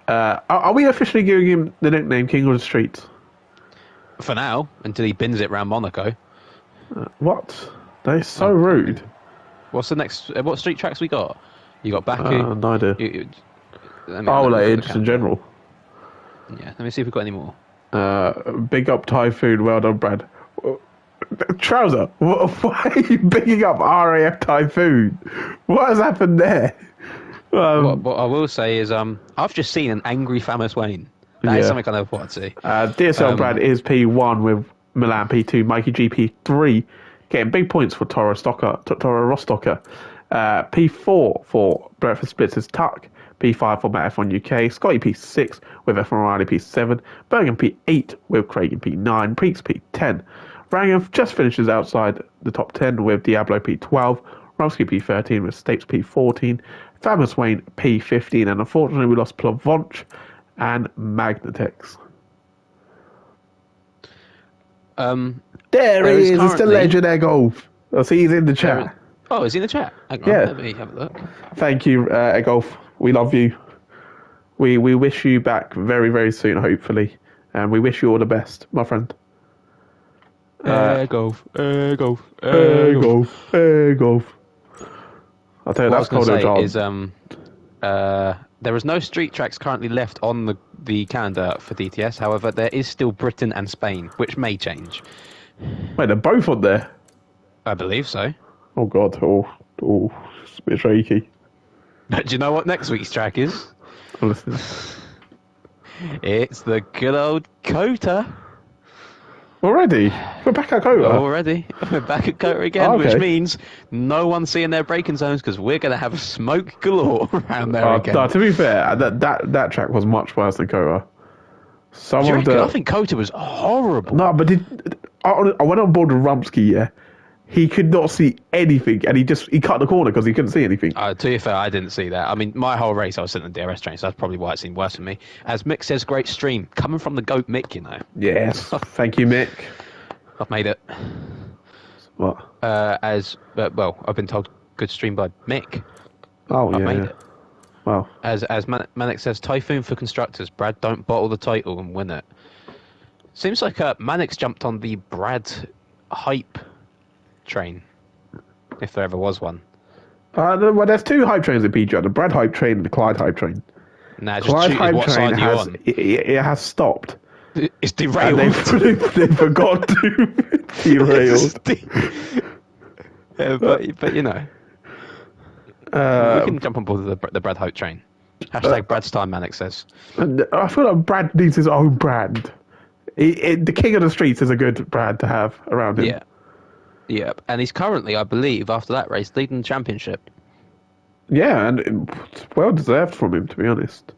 Are we officially giving him the nickname King of the Streets? For now, until he bins it round Monaco. What? That is so rude. What's the next? What street tracks we got? You got Baku. No idea. Let me Oh, have a like look at the just in calendar. general. Yeah, let me see if we've got any more. Big up Typhoon. Well done, Brad. Trouser, why are you bigging up RAF Typhoon? What has happened there? What I will say is, I've just seen an angry Famous Wayne. That is Yeah. something I never thought I'd see. DSL Brad is P1 with Milan P2, Mikey GP3, getting big points for Toro Rostocker. P4 for Breakfast Splits is Tuck. P5 for Matt F1 UK. Scotty P6 with F1 Riley P7. Bergen P8 with Craig in P9. Preeks P10. Rangan just finishes outside the top 10 with Diablo P12. Rumsky P13 with Stapes P14. Famous Wayne P15. And unfortunately we lost Plavonch and Magnatex. There There he is is, it's the currently- legend Egolf. I see he's in the chat. Oh, is he in the chat? Hang on, Yeah. let me have a look. Thank you, Egolf. We love you. We wish you back very, very soon, hopefully. And we wish you all the best, my friend. Golf. Egolf. I'll tell you, What I that's was going called a to job. say is, there is no street tracks currently left on the calendar for DTS. However, there is still Britain and Spain, which may change. Wait, they're both on there. I believe so. Oh, God. Oh, it's a bit shaky. But do you know what next week's track is? I'm listening. It's the good old Kota. Already? We're back at Kota. Already. We're back at Kota again, Oh, okay. which means no one's seeing their braking zones because we're going to have smoke galore around there again. No, to be fair, that track was much worse than Kota. Some Do you of reckon? the... I think Kota was horrible. No, but I went on board with Rumsky, yeah. He could not see anything, and he cut the corner because he couldn't see anything. To be fair, I didn't see that. I mean, my whole race, I was sitting in the DRS train, so that's probably why it seemed worse for me. As Mick says, great stream. Coming from the GOAT Mick, you know. Yes, thank you, Mick. I've made it. What? Well, I've been told good stream by Mick. Oh, I've yeah. made yeah. it. Wow. As Manic says, Typhoon for constructors. Brad, don't bottle the title and win it. Seems like Manic's jumped on the Brad hype train, if there ever was one. Well, there's two hype trains at PGR, the Brad hype train and the Clyde hype train. Nah, just Clyde choose hype what train side you're on. it has stopped. It's And derailed. they forgot to derailed. But you know, we can jump on board the Brad Hope train. Hashtag Brad's time, Manic says. And I feel like Brad needs his own brand. The king of the streets is a good brand to have around him. Yeah. Yeah. And he's currently, I believe, after that race, leading the championship. Yeah, and it's well deserved from him, to be honest.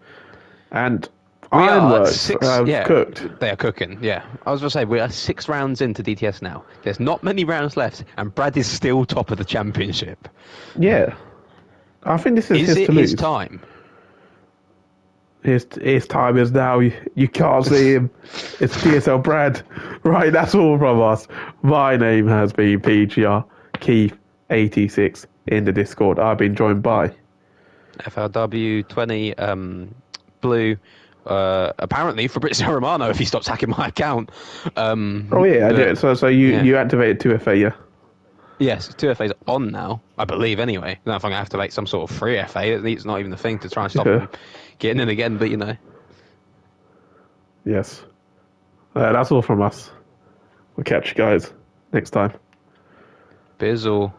And We are Ironworks have cooked. They are cooking, yeah. I was going to say, we are 6 rounds into DTS now. There's not many rounds left, and Brad is still top of the championship. Yeah. I think this is Is his it to his lose. time? His time is now. You can't see him. It's DSL Brad. Right, that's all from us. My name has been PGR Keith86 in the Discord. I've been joined by FLW 20 Blue apparently Fabrizio Romano if he stops hacking my account. Oh yeah, I do. So yeah. you activated 2FA, yeah? Yes, 2FA's on now, I believe. Anyway, I don't know if I'm gonna have to make some sort of free FA. It's not even the thing to try and stop Yeah. him getting in again. But you know, Yes. That's all from us. We'll catch you guys next time. Bizzle.